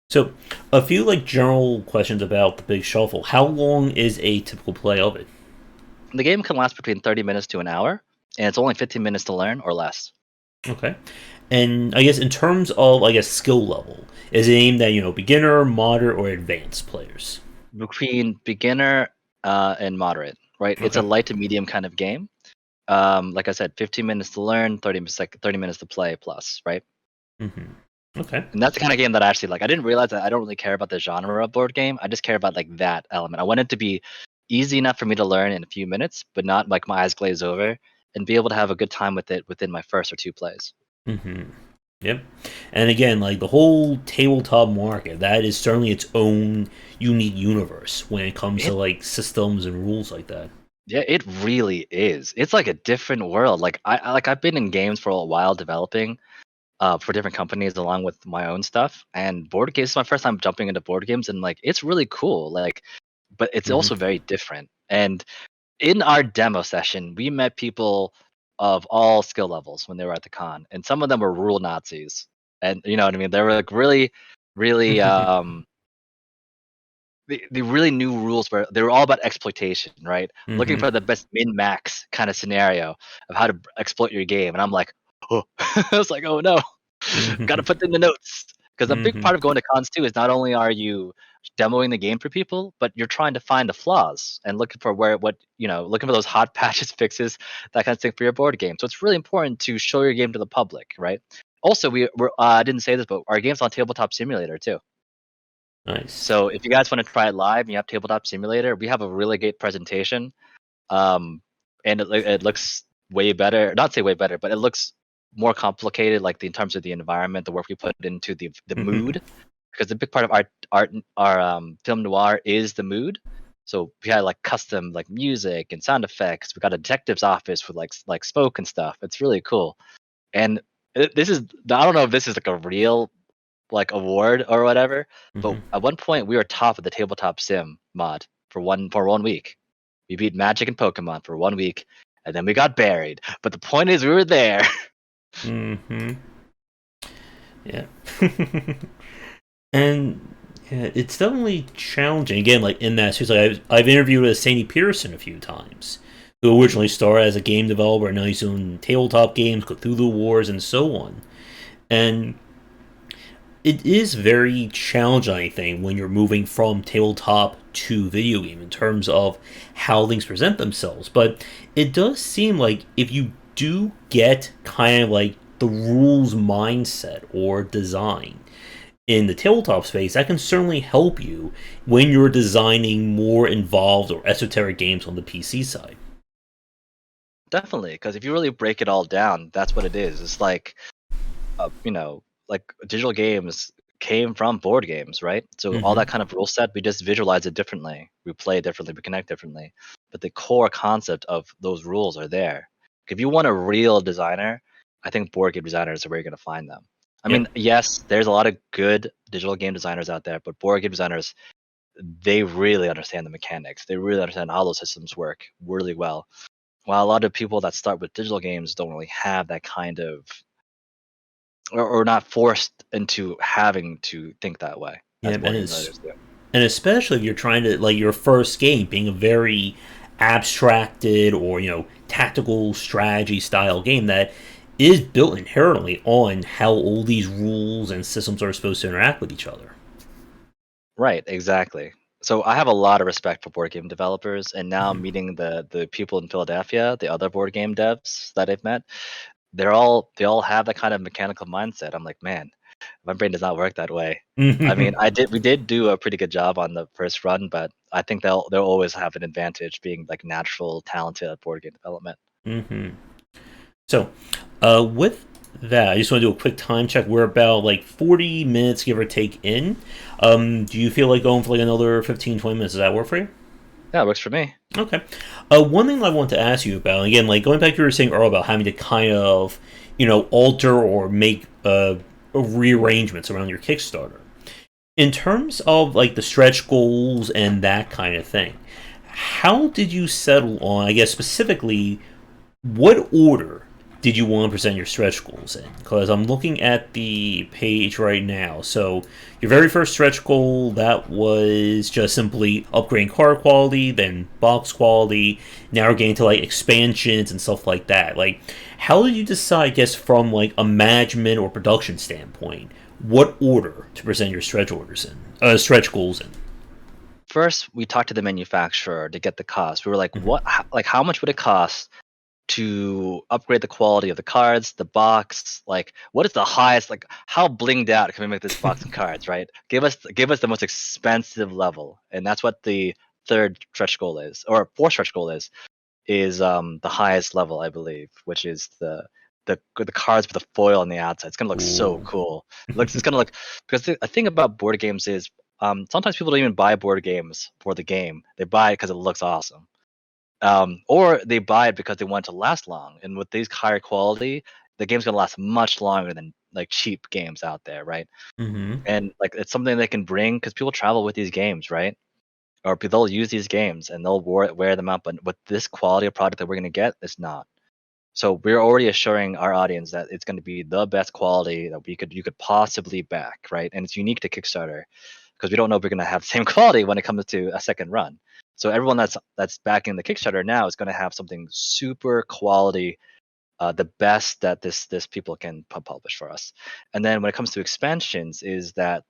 So, a few general questions about the Big Shuffle. How long is a typical play of it? The game can last between 30 minutes to an hour, and it's only 15 minutes to learn or less. Okay. And I guess in terms of skill level, is it aimed at beginner, moderate, or advanced players? Between beginner and moderate, right? It's a light to medium kind of game. Like I said, 15 minutes to learn, 30 minutes to play plus, right? Okay. And that's the kind of game that I actually like. I didn't realize that I don't really care about the genre of board game. I just care about that element. I want it to be easy enough for me to learn in a few minutes, but not like my eyes glaze over, and be able to have a good time with it within my first or two plays. Yep. And again, like the whole tabletop market, that is certainly its own unique universe when it comes to It like systems and rules like that. Yeah, it really is. It's like a different world. I've been in games for a while developing for different companies along with my own stuff. And board games is my first time jumping into board games, and like it's really cool. But it's Hmm. also very different. And in our demo session, we met people of all skill levels when they were at the con, and some of them were rule Nazis. And you know what I mean? They were like really they really knew rules where they were all about exploitation, right? Looking Hmm. for the best min max kind of scenario of how to exploit your game. And I'm like, oh, I was like, oh no, got to Hmm. put in the notes. Because a big Hmm. part of going to cons too is not only are you demoing the game for people, but you're trying to find the flaws and looking for looking for those hot patches, fixes, that kind of thing for your board game. So it's really important to show your game to the public, right? Also, I didn't say this, but our game's on Tabletop Simulator too. Nice. So if you guys want to try it live and you have Tabletop Simulator, we have a really great presentation. Um, and it looks way better. Not say way better, but it looks more complicated, like in terms of the environment, the work we put into the Hmm. mood, because the big part of our film noir is the mood. So we had like custom like music and sound effects. We got a detective's office with like smoke and stuff. It's really cool. And this is I don't know if this is like a real like award or whatever. But Hmm. at one point, we were top of the tabletop sim mod for one week. We beat Magic and Pokemon for 1 week, and then we got buried. But the point is, we were there. Hmm. Yeah. And yeah, it's definitely challenging. Again, like in that series, like I've interviewed with Sandy Pearson a few times, who originally started as a game developer, and now he's doing tabletop games, Cthulhu Wars, and so on. And it is very challenging, I think, when you're moving from tabletop to video game in terms of how things present themselves. But it does seem like if you do get kind of like the rules mindset or design in the tabletop space, that can certainly help you when you're designing more involved or esoteric games on the PC side. Definitely, because if you really break it all down, that's what it is. It's like, uh, you know, like digital games came from board games, right? So all that Hmm. kind of rule set, we just visualize it differently. We play it differently. We connect differently. But the core concept of those rules are there. If you want a real designer, I think board game designers are where you're going to find them. I mean, Yep. yes, there's a lot of good digital game designers out there, but board game designers, they really understand the mechanics. They really understand how those systems work really well. While a lot of people that start with digital games don't really have that kind of or not forced into having to think that way as Yep. board game writers do. And especially if you're trying to like your first game being a very abstracted or tactical strategy style game that is built inherently on how all these rules and systems are supposed to interact with each other. Right, exactly. So I have a lot of respect for board game developers, and now Mhm. meeting the people in Philadelphia, the other board game devs that I've met, they all have that kind of mechanical mindset. I'm like, man, my brain does not work that way. I mean, we did do a pretty good job on the first run, but I think they'll always have an advantage being like natural talented at board game development. Hmm. So, with that, I just want to do a quick time check. We're about like 40 minutes, give or take, in. Do you feel like going for like another 15-20 minutes? Does that work for you? Yeah, it works for me. Okay. One thing I want to ask you about, again, like going back to what you were saying earlier about having to kind of, alter or make rearrangements around your Kickstarter. In terms of like the stretch goals and that kind of thing, how did you settle on, I guess, specifically what order did you want to present your stretch goals in? Because I'm looking at the page right now. So your very first stretch goal, that was just simply upgrading card quality, then box quality. Now we're getting to like expansions and stuff like that. Like, how did you decide, I guess, from like a management or production standpoint, what order to present your stretch orders in, stretch goals in? First, we talked to the manufacturer to get the cost. We were like, Hmm. like how much would it cost to upgrade the quality of the cards, the box? Like, what is the highest? Like, how blinged out can we make this box and cards? Right? Give us the most expensive level, and that's what the third stretch goal is, or fourth stretch goal is the highest level, I believe, which is the cards with the foil on the outside. It's gonna look so Ooh. cool. It's gonna look, because the thing about board games is sometimes people don't even buy board games for the game. They buy it because it looks awesome. Or they buy it because they want it to last long. And with these higher quality, the game's gonna last much longer than like cheap games out there, right? Mm-hmm. And like it's something they can bring because people travel with these games, right? Or they'll use these games and they'll wear them out. But with this quality of product that we're gonna get, it's not. So we're already assuring our audience that it's going to be the best quality that you could possibly back, right? And it's unique to Kickstarter because we don't know if we're going to have the same quality when it comes to a second run. So everyone that's backing the Kickstarter now is going to have something super quality, the best that this people can publish for us. And then when it comes to expansions, is that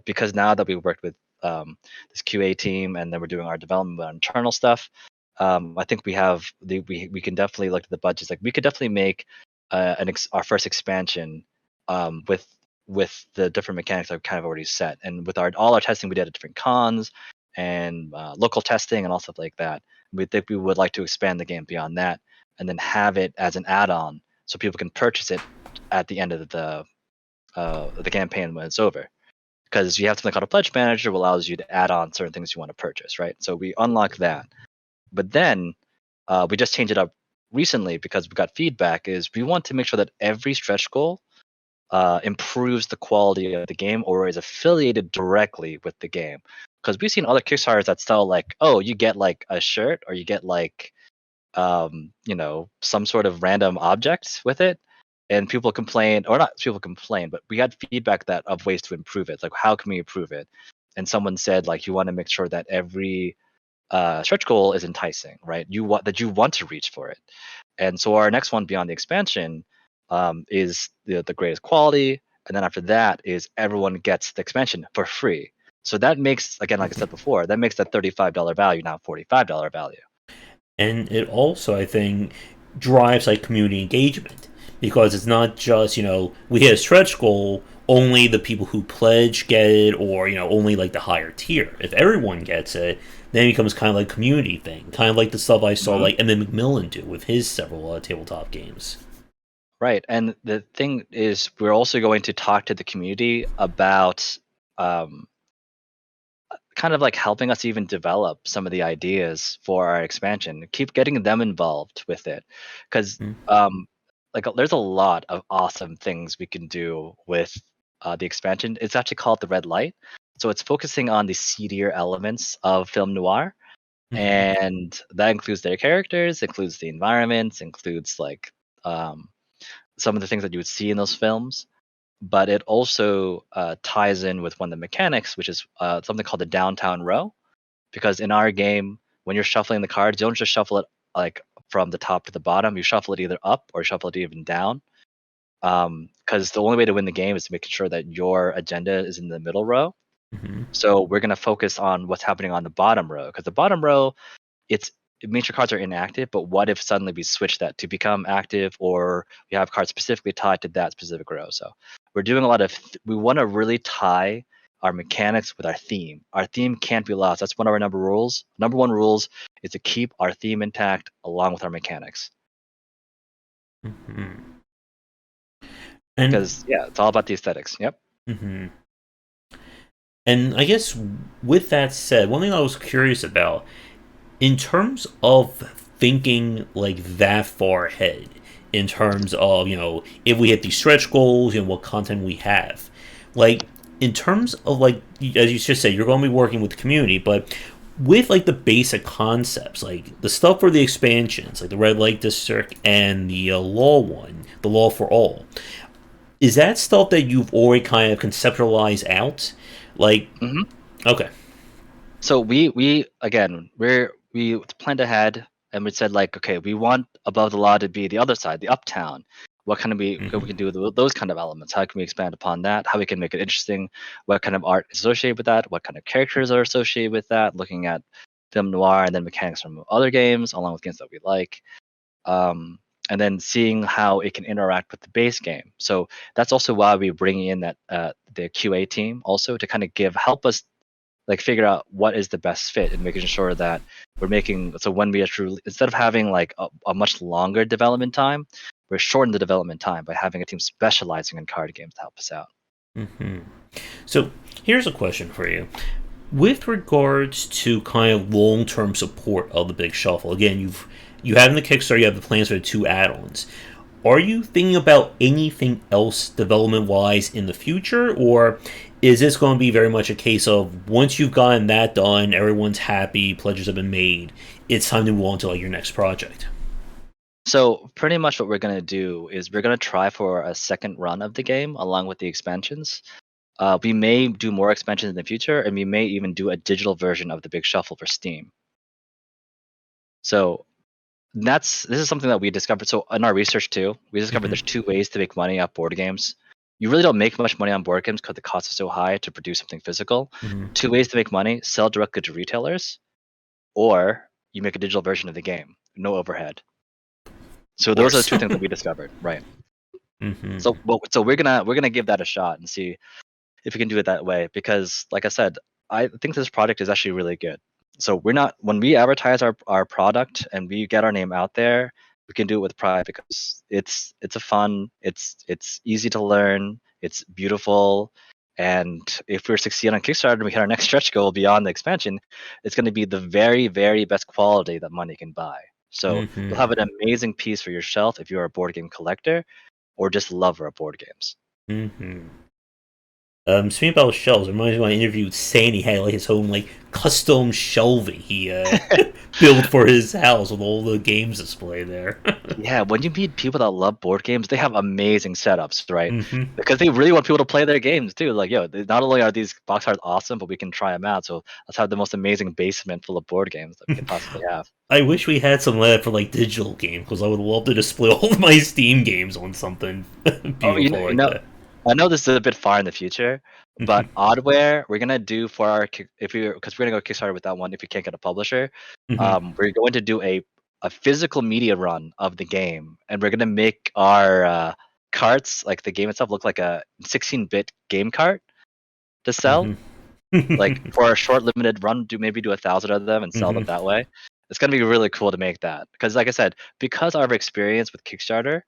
because now that we worked with this QA team and then we're doing our development on internal stuff, I think we can definitely look at the budgets. Like we could definitely make our first expansion with the different mechanics that we've kind of already set, and with all our testing we did at different cons and local testing and all stuff like that. We think we would like to expand the game beyond that, and then have it as an add-on so people can purchase it at the end of the campaign when it's over. Because you have something called a pledge manager, which allows you to add on certain things you want to purchase, right? So we unlock that. But then we just changed it up recently because we got feedback. Is we want to make sure that every stretch goal improves the quality of the game or is affiliated directly with the game. Because we've seen other Kickstarters that sell like, oh, you get like a shirt or you get like some sort of random object with it, and people complain, or not people complain, but we had feedback that of ways to improve it. Like, how can we improve it? And someone said like you want to make sure that every stretch goal is enticing, right? You want to reach for it. And so our next one beyond the expansion is the greatest quality, and then after that is everyone gets the expansion for free. So that makes, again, like I said before, that makes that $35 value now $45 value. And it also, I think, drives like community engagement because it's not just we hit a stretch goal, only the people who pledge get it, or only like the higher tier. If everyone gets it, then it becomes kind of like a community thing, kind of like the stuff I saw like Emmett McMillan do with his several tabletop games. Right, and the thing is, we're also going to talk to the community about kind of like helping us even develop some of the ideas for our expansion. Keep getting them involved with it, because like there's a lot of awesome things we can do with the expansion. It's actually called the Red Light, so it's focusing on the seedier elements of film noir, and that includes their characters, includes the environments, includes like some of the things that you would see in those films. But it also ties in with one of the mechanics, which is something called the downtown row. Because in our game, when you're shuffling the cards, you don't just shuffle it like from the top to the bottom. You shuffle it either up or shuffle it even down. Because the only way to win the game is to make sure that your agenda is in the middle row. So we're going to focus on what's happening on the bottom row. Because the bottom row, it means your cards are inactive, but what if suddenly we switch that to become active, or we have cards specifically tied to that specific row? So we're doing a lot of, we want to really tie our mechanics with our theme. Our theme can't be lost. That's one of our number one rules is to keep our theme intact along with our mechanics. Because it's all about the aesthetics. Yep. And I guess with that said, one thing I was curious about, in terms of thinking like that far ahead, in terms of if we hit these stretch goals and what content we have, like in terms of like as you just said, you're going to be working with the community, but with like the basic concepts, like the stuff for the expansions, like the Red Light District and the law one, the Law for All, is that stuff that you've already kind of conceptualized out? Like, okay. So we again we planned ahead and we said like, okay, we want Above the Law to be the other side, the uptown. What can we can do with those kind of elements? How can we expand upon that? How we can make it interesting? What kind of art is associated with that? What kind of characters are associated with that? Looking at film noir and then mechanics from other games, along with games that we like. And then seeing how it can interact with the base game. So that's also why we're bringing in that the QA team also to kind of help us like figure out what is the best fit and making sure that we're making, so when we actually, instead of having like a much longer development time, we're shortening the development time by having a team specializing in card games to help us out. Mm-hmm. So here's a question for you. With regards to kind of long-term support of the Big Shuffle, again, you have in the Kickstarter, you have the plans for the 2 add-ons. Are you thinking about anything else development-wise in the future, or is this going to be very much a case of once you've gotten that done, everyone's happy, pledges have been made, it's time to move on to like your next project? So pretty much what we're going to do is we're going to try for a second run of the game along with the expansions. We may do more expansions in the future, and we may even do a digital version of the Big Shuffle for Steam. So this is something that we discovered. So in our research too, we discovered there's 2 ways to make money off board games. You really don't make much money on board games because the cost is so high to produce something physical. 2 ways to make money: sell directly to retailers, or you make a digital version of the game, no overhead. So those are the 2 things that we discovered, right? So we're gonna give that a shot and see if we can do it that way, because like I said, I think this project is actually really good. So when we advertise our product and we get our name out there, we can do it with pride because it's a fun, it's easy to learn, it's beautiful, and if we succeed on Kickstarter and we hit our next stretch goal beyond the expansion, it's going to be the very, very best quality that money can buy. So you'll have an amazing piece for your shelf if you're a board game collector or just lover of board games. Speaking about shelves, it reminds me when I interviewed Sandy, had like his own like custom shelving he built for his house with all the games displayed there. Yeah, when you meet people that love board games, they have amazing setups, right? Because they really want people to play their games too. Like, not only are these box arts awesome, but we can try them out. So let's have the most amazing basement full of board games that we can possibly have. I wish we had some of that for like digital games, because I would love to display all of my Steam games on something beautiful that. I know this is a bit far in the future, but Oddware, we're gonna do for our because we're gonna go Kickstarter with that one if we can't get a publisher. We're going to do a physical media run of the game, and we're gonna make our carts, like the game itself, look like a 16-bit game cart to sell. Like for a short limited run, maybe do 1,000 of them and sell them that way. It's gonna be really cool to make that, because like I said, because of our experience with Kickstarter,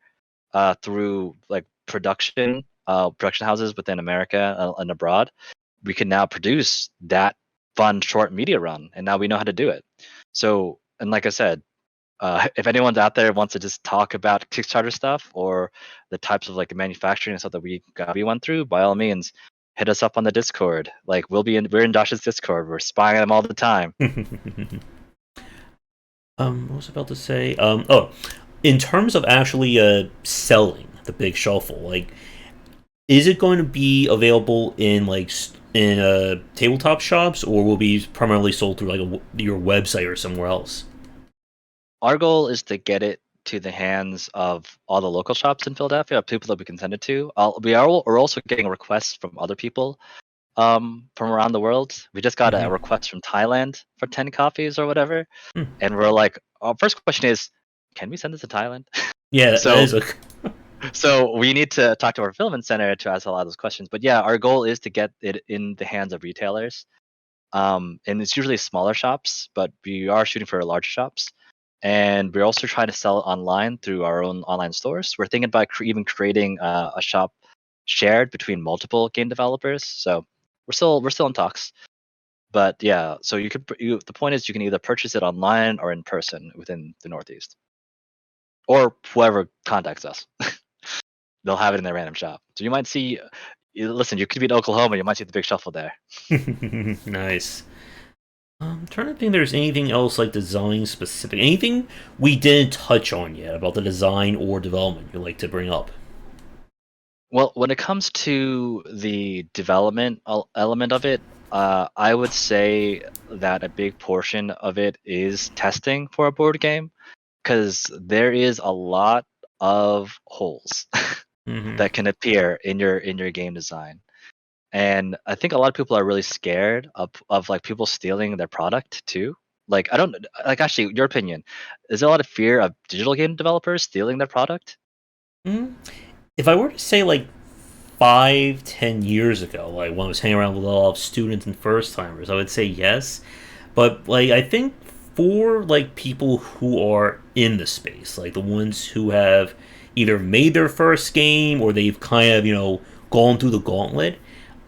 through like production houses within America and abroad, we can now produce that fun short media run, and now we know how to do it. So, and like I said, if anyone's out there wants to just talk about Kickstarter stuff or the types of like manufacturing and stuff that we went through, by all means, hit us up on the Discord. Like we're in Josh's Discord. We're spying on them all the time. What was I about to say? In terms of actually selling the Big Shuffle, like, is it going to be available in tabletop shops, or will it be primarily sold through like your website or somewhere else? Our goal is to get it to the hands of all the local shops in Philadelphia, people that we can send it to. We're also getting requests from other people from around the world. We just got a request from Thailand for 10 copies or whatever, and we're like, our first question is, can we send this to Thailand? Yeah, So we need to talk to our fulfillment center to ask a lot of those questions. But yeah, our goal is to get it in the hands of retailers. And it's usually smaller shops, but we are shooting for larger shops. And we're also trying to sell it online through our own online stores. We're thinking about even creating a shop shared between multiple game developers. So we're still in talks. But yeah, so the point is you can either purchase it online or in person within the Northeast, or whoever contacts us. They'll have it in their random shop. So you might see, listen, you could be in Oklahoma, you might see the Big Shuffle there. Nice. I'm trying to think if there's anything else like design specific. Anything we didn't touch on yet about the design or development you'd like to bring up? Well, when it comes to the development element of it, I would say that a big portion of it is testing for a board game, because there is a lot of holes that can appear in your game design. And I think a lot of people are really scared of like people stealing their product too. Like, I don't like, actually, your opinion, is there a lot of fear of digital game developers stealing their product? If I were to say like 5-10 years ago, like when I was hanging around with a lot of students and first timers, I would say yes. But like I think for like people who are in the space, like the ones who have either made their first game or they've kind of, gone through the gauntlet,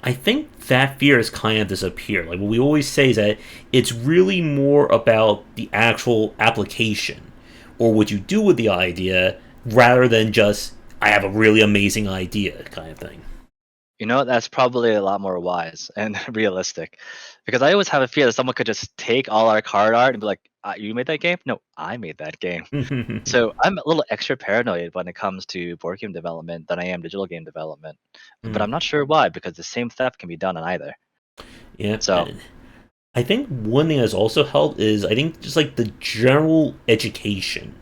I think that fear has kind of disappeared. Like what we always say is that it's really more about the actual application or what you do with the idea rather than just, I have a really amazing idea kind of thing. That's probably a lot more wise and realistic, because I always have a fear that someone could just take all our card art and be like, "You made that game? No, I made that game." So I'm a little extra paranoid when it comes to board game development than I am digital game development. But I'm not sure why, because the same stuff can be done on either. Yeah. So I think one thing that's also helped is I think just like the general education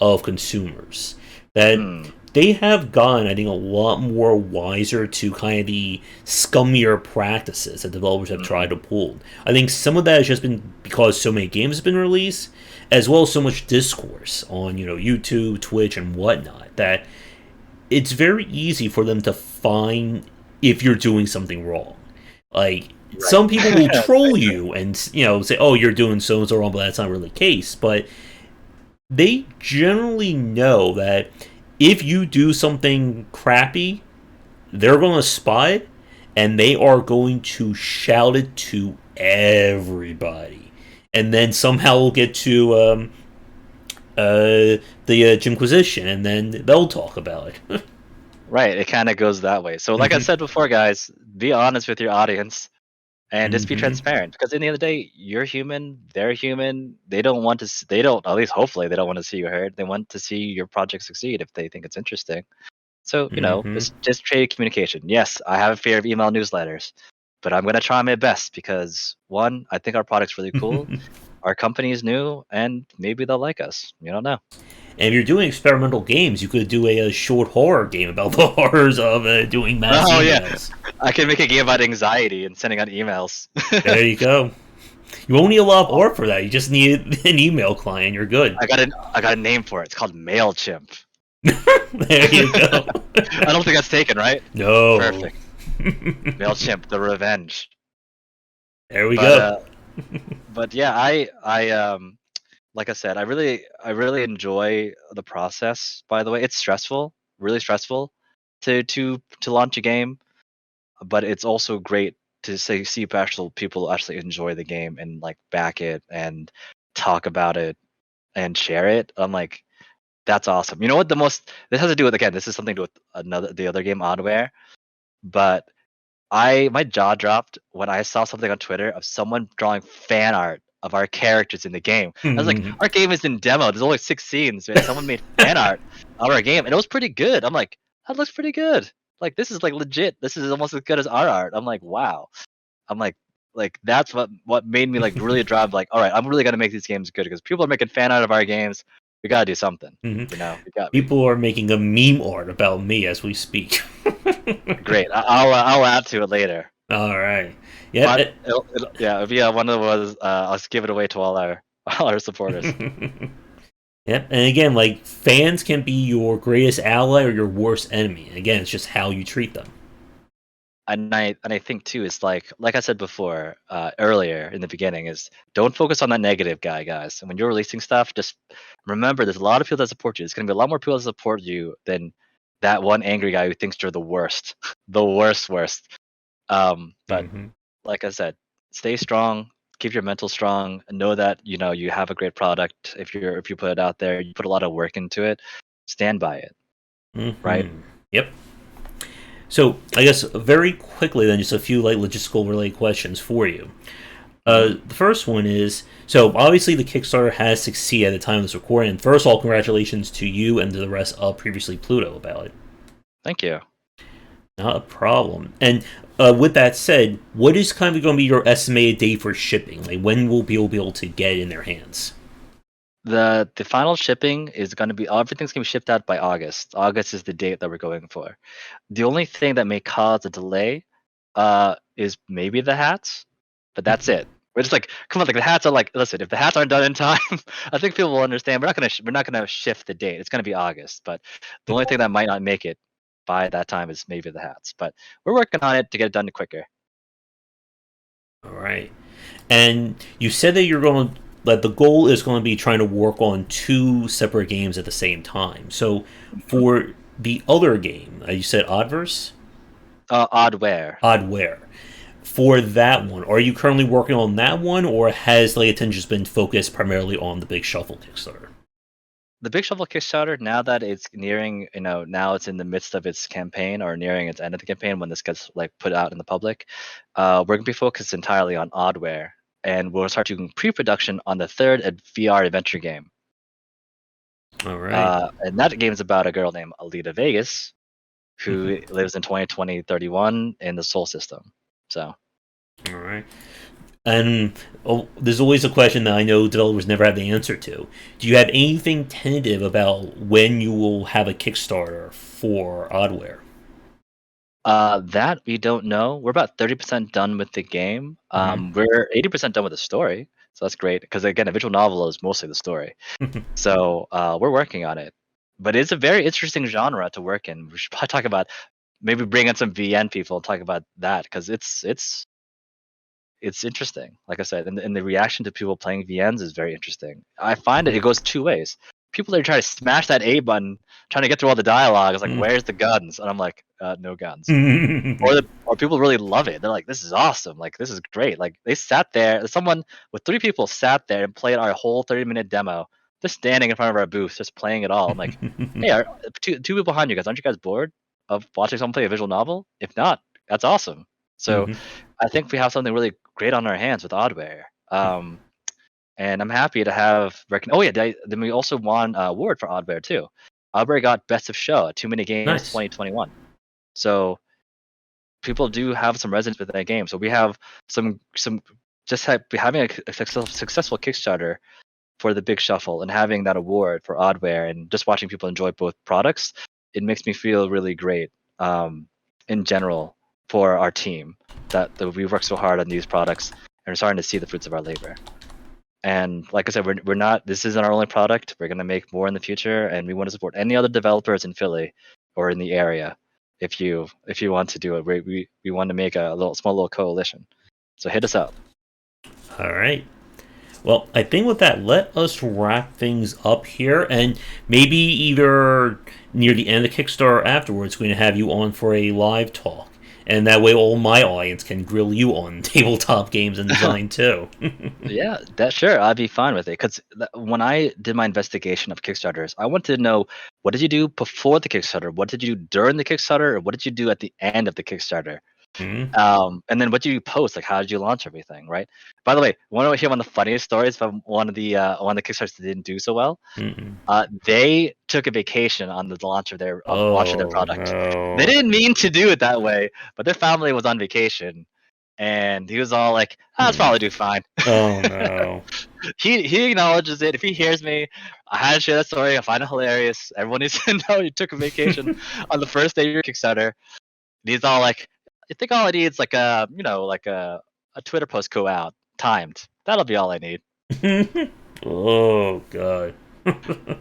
of consumers that they have gotten, I think, a lot more wiser to kind of the scummier practices that developers have tried to pull. I think some of that has just been because so many games have been released, as well as so much discourse on YouTube, Twitch, and whatnot that it's very easy for them to find if you're doing something wrong. Like some people will troll you and say, "Oh, you're doing so and so wrong," but that's not really the case. But they generally know that if you do something crappy, they're going to spot it, and they are going to shout it to everybody, and then somehow we'll get to the Jimquisition, and then they'll talk about it. right, it kind of goes that way. So like I said before, guys, be honest with your audience. And just be transparent, because in the end of the day, you're human, they're human. They don't want to. They don't. At least, hopefully, they don't want to see you hurt. They want to see your project succeed if they think it's interesting. So just trade communication. Yes, I have a fear of email newsletters, but I'm gonna try my best because one, I think our product's really cool. Our company is new, and maybe they'll like us. You don't know. And if you're doing experimental games, you could do a short horror game about the horrors of doing mass emails. Yeah, I can make a game about anxiety and sending out emails. There you go. You won't need a lot of art for that. You just need an email client. You're good. I got a name for it. It's called Mailchimp. There you go. I don't think that's taken, right? No. Perfect. Mailchimp, the revenge. There we go. But yeah, I like I said, I really enjoy the process. By the way, it's stressful, really stressful to launch a game, but it's also great to see people actually enjoy the game and like back it and talk about it and share it. I'm like, that's awesome. You know what? This has to do with, again, this is something to do with the other game, Oddware, but my jaw dropped when I saw something on Twitter of someone drawing fan art of our characters in the game. I was like, our game is in demo. There's only 6 scenes, and someone made fan art of our game, and it was pretty good. I'm like, that looks pretty good. Like, this is like legit. This is almost as good as our art. I'm like, wow. I'm like that's what made me like really drive. Like, all right, I'm really gonna make these games good because people are making fan art of our games. We gotta do something. People are making a meme art about me as we speak. Great. I'll add to it later. All right. Yeah. It'll be one of those. I'll just give it away to all our supporters. Yep. And again, like fans can be your greatest ally or your worst enemy. And again, it's just how you treat them. And I think too is like I said before earlier in the beginning, is don't focus on that negative guy, guys. And when you're releasing stuff, just remember there's a lot of people that support you. There's gonna be a lot more people that support you than that one angry guy who thinks you're the worst, the worst. But like I said, stay strong, keep your mental strong, and know that you have a great product. If you put it out there, you put a lot of work into it, stand by it. Right? Yep. So I guess very quickly then, just a few like logistical related questions for you. The first one is, so obviously the Kickstarter has succeeded at the time of this recording. And first of all, congratulations to you and to the rest of Previously Pluto about it. Thank you. Not a problem. And with that said, what is kind of going to be your estimated date for shipping? Like when will people be able to get it in their hands? The final shipping is going to be, everything's going to be shipped out by August. August is the date that we're going for. The only thing that may cause a delay is maybe the hats, but that's it. We're just like, come on, like the hats are like, listen, if the hats aren't done in time, I think people will understand. We're not gonna shift the date. It's gonna be August, but the only thing that might not make it by that time is maybe the hats. But we're working on it to get it done quicker. All right. And you said that you're going to that the goal is going to be trying to work on two separate games at the same time. So for the other game, you said Oddverse? Oddware. Oddware. For that one, are you currently working on that one, or has like attention just been focused primarily on the Big Shuffle Kickstarter? The Big Shovel Kickstarter, now that it's nearing, now it's in the midst of its campaign or nearing its end of the campaign when this gets like put out in the public, we're gonna be focused entirely on Oddware, and we'll start doing pre-production on the third VR adventure game. All right. And that game is about a girl named Alita Vegas who lives in 2020-31 in the Sol system. So. All right. And there's always a question that I know developers never have the answer to. Do you have anything tentative about when you will have a Kickstarter for Oddware? That we don't know. We're about 30% done with the game. We're 80% done with the story, so that's great. Because again, a visual novel is mostly the story. So we're working on it, but it's a very interesting genre to work in. We should probably talk about maybe bring in some VN people and talk about that because it's interesting. Like I said, and the reaction to people playing VNs is very interesting. I find that it goes two ways. People are trying to smash that A button, trying to get through all the dialogue. It's like, where's the guns? And I'm like, no guns. Or people really love it. They're like, this is awesome. Like, this is great. Like, they sat there. Someone with 3 people sat there and played our whole 30-minute demo, just standing in front of our booth, just playing it all. I'm like, hey, two people behind you guys, aren't you guys bored of watching someone play a visual novel? If not, that's awesome. So I think we have something really great on our hands with Oddware. And I'm happy to have. Oh yeah, then we also won an award for Oddware too. Oddware got Best of Show at Too Many Games Nice. 2021. So people do have some resonance with that game. So we have some just having a successful Kickstarter for the Big Shuffle and having that award for Oddware and just watching people enjoy both products, it makes me feel really great in general for our team that we work so hard on these products and we're starting to see the fruits of our labor. And like I said, we're not. This isn't our only product. We're gonna make more in the future, and we want to support any other developers in Philly or in the area. If you want to do it, we want to make a small little coalition. So hit us up. All right. Well, I think with that, let us wrap things up here, and maybe either near the end of the Kickstarter or afterwards, we're going to have you on for a live talk. And that way all my audience can grill you on tabletop games and design too. Yeah, sure. I'd be fine with it. Because when I did my investigation of Kickstarters, I wanted to know, what did you do before the Kickstarter? What did you do during the Kickstarter? Or what did you do at the end of the Kickstarter? And then what did you post? Like, how did you launch everything, right? By the way, want to hear one of the funniest stories from one of the Kickstarters that didn't do so well? They took a vacation on the launch of their product. No. They didn't mean to do it that way, but their family was on vacation, and he was all like, "That's probably do fine." Oh no. He acknowledges it. If he hears me, I had to share that story. I find it hilarious. Everyone needs to know you took a vacation on the first day of your Kickstarter. And he's all like, I think all I need is like a Twitter post go out timed. That'll be all I need. Oh god.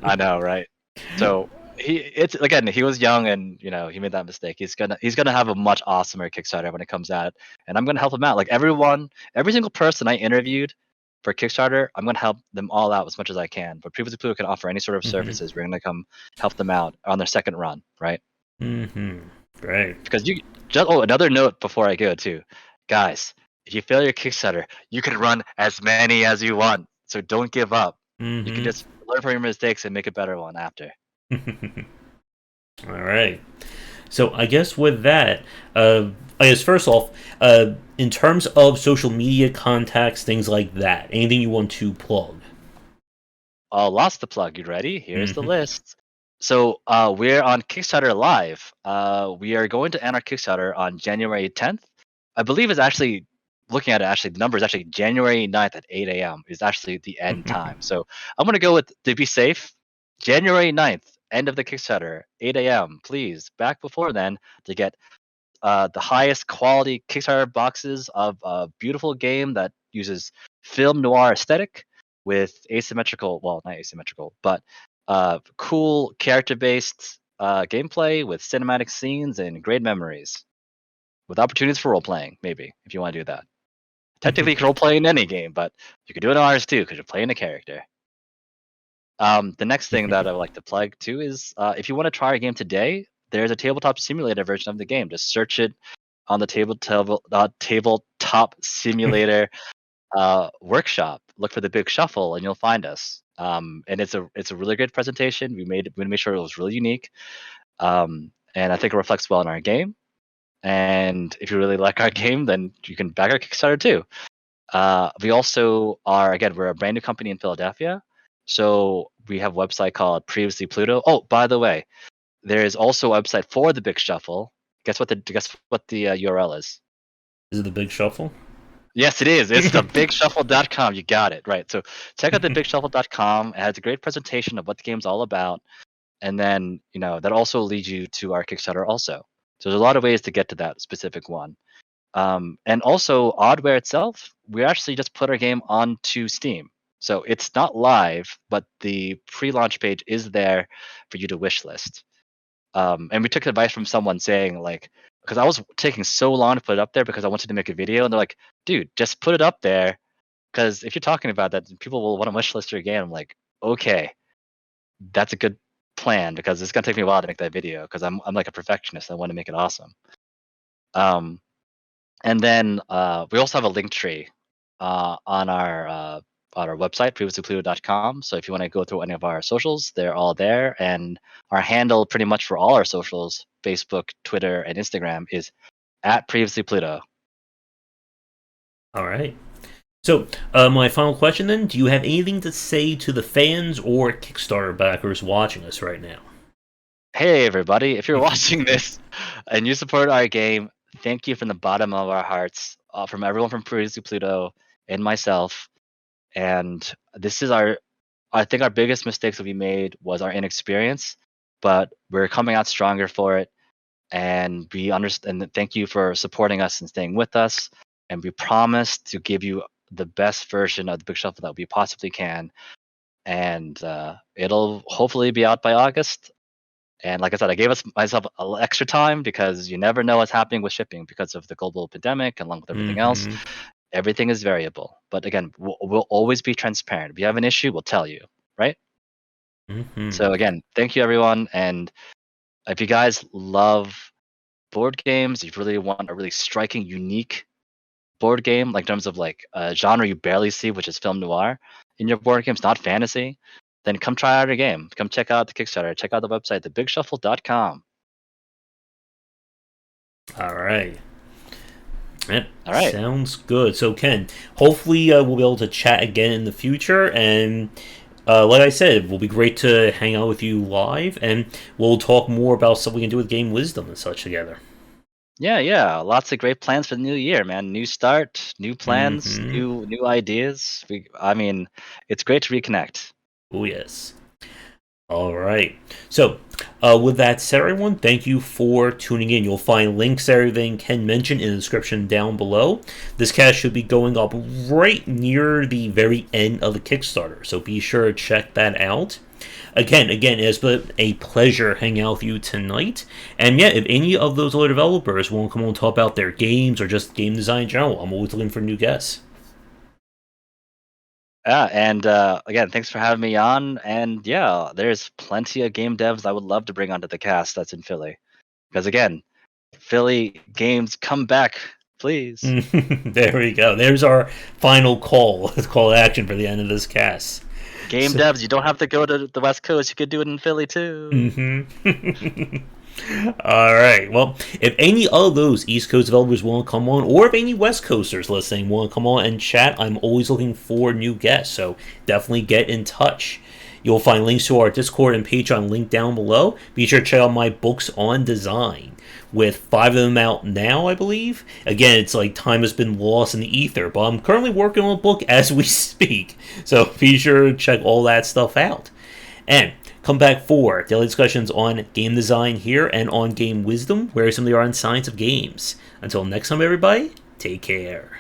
I know, right? So he was young and he made that mistake. He's gonna have a much awesomer Kickstarter when it comes out, and I'm gonna help him out. Like every single person I interviewed for Kickstarter, I'm gonna help them all out as much as I can. But Previously Pluto can offer any sort of services. We're gonna come help them out on their second run, right? Great. Because another note before I go too, guys. If you fail your Kickstarter, you can run as many as you want. So don't give up. You can just learn from your mistakes and make a better one after. All right. So I guess with that, I guess first off, in terms of social media contacts, things like that, anything you want to plug? Lots to plug. You ready? Here's the list. So we're on Kickstarter Live. We are going to end our Kickstarter on January 10th. I believe it's actually, looking at it, actually the number is actually January 9th at 8 a.m. is actually the end time. So I'm going to go with, to be safe, January 9th, end of the Kickstarter, 8 a.m. Please, back before then to get the highest quality Kickstarter boxes of a beautiful game that uses film noir aesthetic with not asymmetrical, but cool character-based gameplay with cinematic scenes and great memories, with opportunities for role-playing, maybe, if you want to do that. Technically, you can role play in any game, but you can do it in ours too because you're playing a character. The next thing that I would like to plug too is if you want to try a game today, there's a tabletop simulator version of the game. Just search it on the tabletop simulator workshop. Look for the Big Shuffle, and you'll find us. And it's a really great presentation. We made sure it was really unique, and I think it reflects well in our game. And if you really like our game, then you can back our Kickstarter too. We also are, again, we're a brand new company in Philadelphia. So we have a website called Previously Pluto. Oh, by the way, there is also a website for the Big Shuffle. Guess what the URL is? Is it the Big Shuffle? Yes, it is. It's thebigshuffle.com. You got it. Right. So check out thebigshuffle.com. It has a great presentation of what the game's all about. And then, that also leads you to our Kickstarter also. So there's a lot of ways to get to that specific one. And also Oddware itself, we actually just put our game onto Steam. So it's not live, but the pre-launch page is there for you to wishlist. And we took advice from someone saying, like, because I was taking so long to put it up there because I wanted to make a video, and they're like, dude, just put it up there, because if you're talking about that, people will want to wishlist your game. I'm like, okay, that's a good plan, because it's gonna take me a while to make that video, because I'm like a perfectionist. I want to make it awesome. And then we also have a link tree on our website, previouslypluto.com. So if you want to go through any of our socials, they're all there. And our handle pretty much for all our socials, Facebook, Twitter, and Instagram, is @previouslypluto. All right. So my final question then, do you have anything to say to the fans or Kickstarter backers watching us right now? Hey, everybody. If you're watching this and you support our game, thank you from the bottom of our hearts, from everyone from Previously Pluto and myself. And this is I think our biggest mistakes that we made was our inexperience, but we're coming out stronger for it. And we understand. And thank you for supporting us and staying with us. And we promise to give you the best version of the Big Shuffle that we possibly can. And it'll hopefully be out by August. And like I said, I gave myself a little extra time because you never know what's happening with shipping because of the global pandemic, along with everything else. Everything is variable. But again, we'll always be transparent. If you have an issue, we'll tell you, right? So again, thank you, everyone. And if you guys love board games, if you really want a really striking, unique board game, like in terms of like a genre you barely see, which is film noir, in your board games, not fantasy, then come try out our game. Come check out the Kickstarter. Check out the website, thebigshuffle.com. All right. That All right. Sounds good. So, Ken, hopefully we'll be able to chat again in the future. And like I said, it will be great to hang out with you live. And we'll talk more about stuff we can do with game wisdom and such together. Yeah. Lots of great plans for the new year, man. New start, new plans, new ideas. It's great to reconnect. Oh, yes. All right. So, with that said, everyone, thank you for tuning in. You'll find links to everything Ken mentioned in the description down below. This cast should be going up right near the very end of the Kickstarter, so be sure to check that out. Again, it's been a pleasure hanging out with you tonight. And yeah, if any of those other developers want to come on and talk about their games or just game design in general, I'm always looking for new guests. Yeah, and again, thanks for having me on. And yeah, there's plenty of game devs I would love to bring onto the cast that's in Philly. Because again, Philly games, come back, please. There we go. There's our final call to action for the end of this cast. Game devs, you don't have to go to the West Coast. You could do it in Philly too. All right. Well, if any of those East Coast developers want to come on, or if any West Coasters listening want to come on and chat, I'm always looking for new guests. So definitely get in touch. You'll find links to our Discord and Patreon link down below. Be sure to check out my books on design, with 5 of them out now, I believe. Again, it's like time has been lost in the ether, but I'm currently working on a book as we speak. So be sure to check all that stuff out. And come back for daily discussions on game design here and on game wisdom, where some of the art and science of games. Until next time, everybody, take care.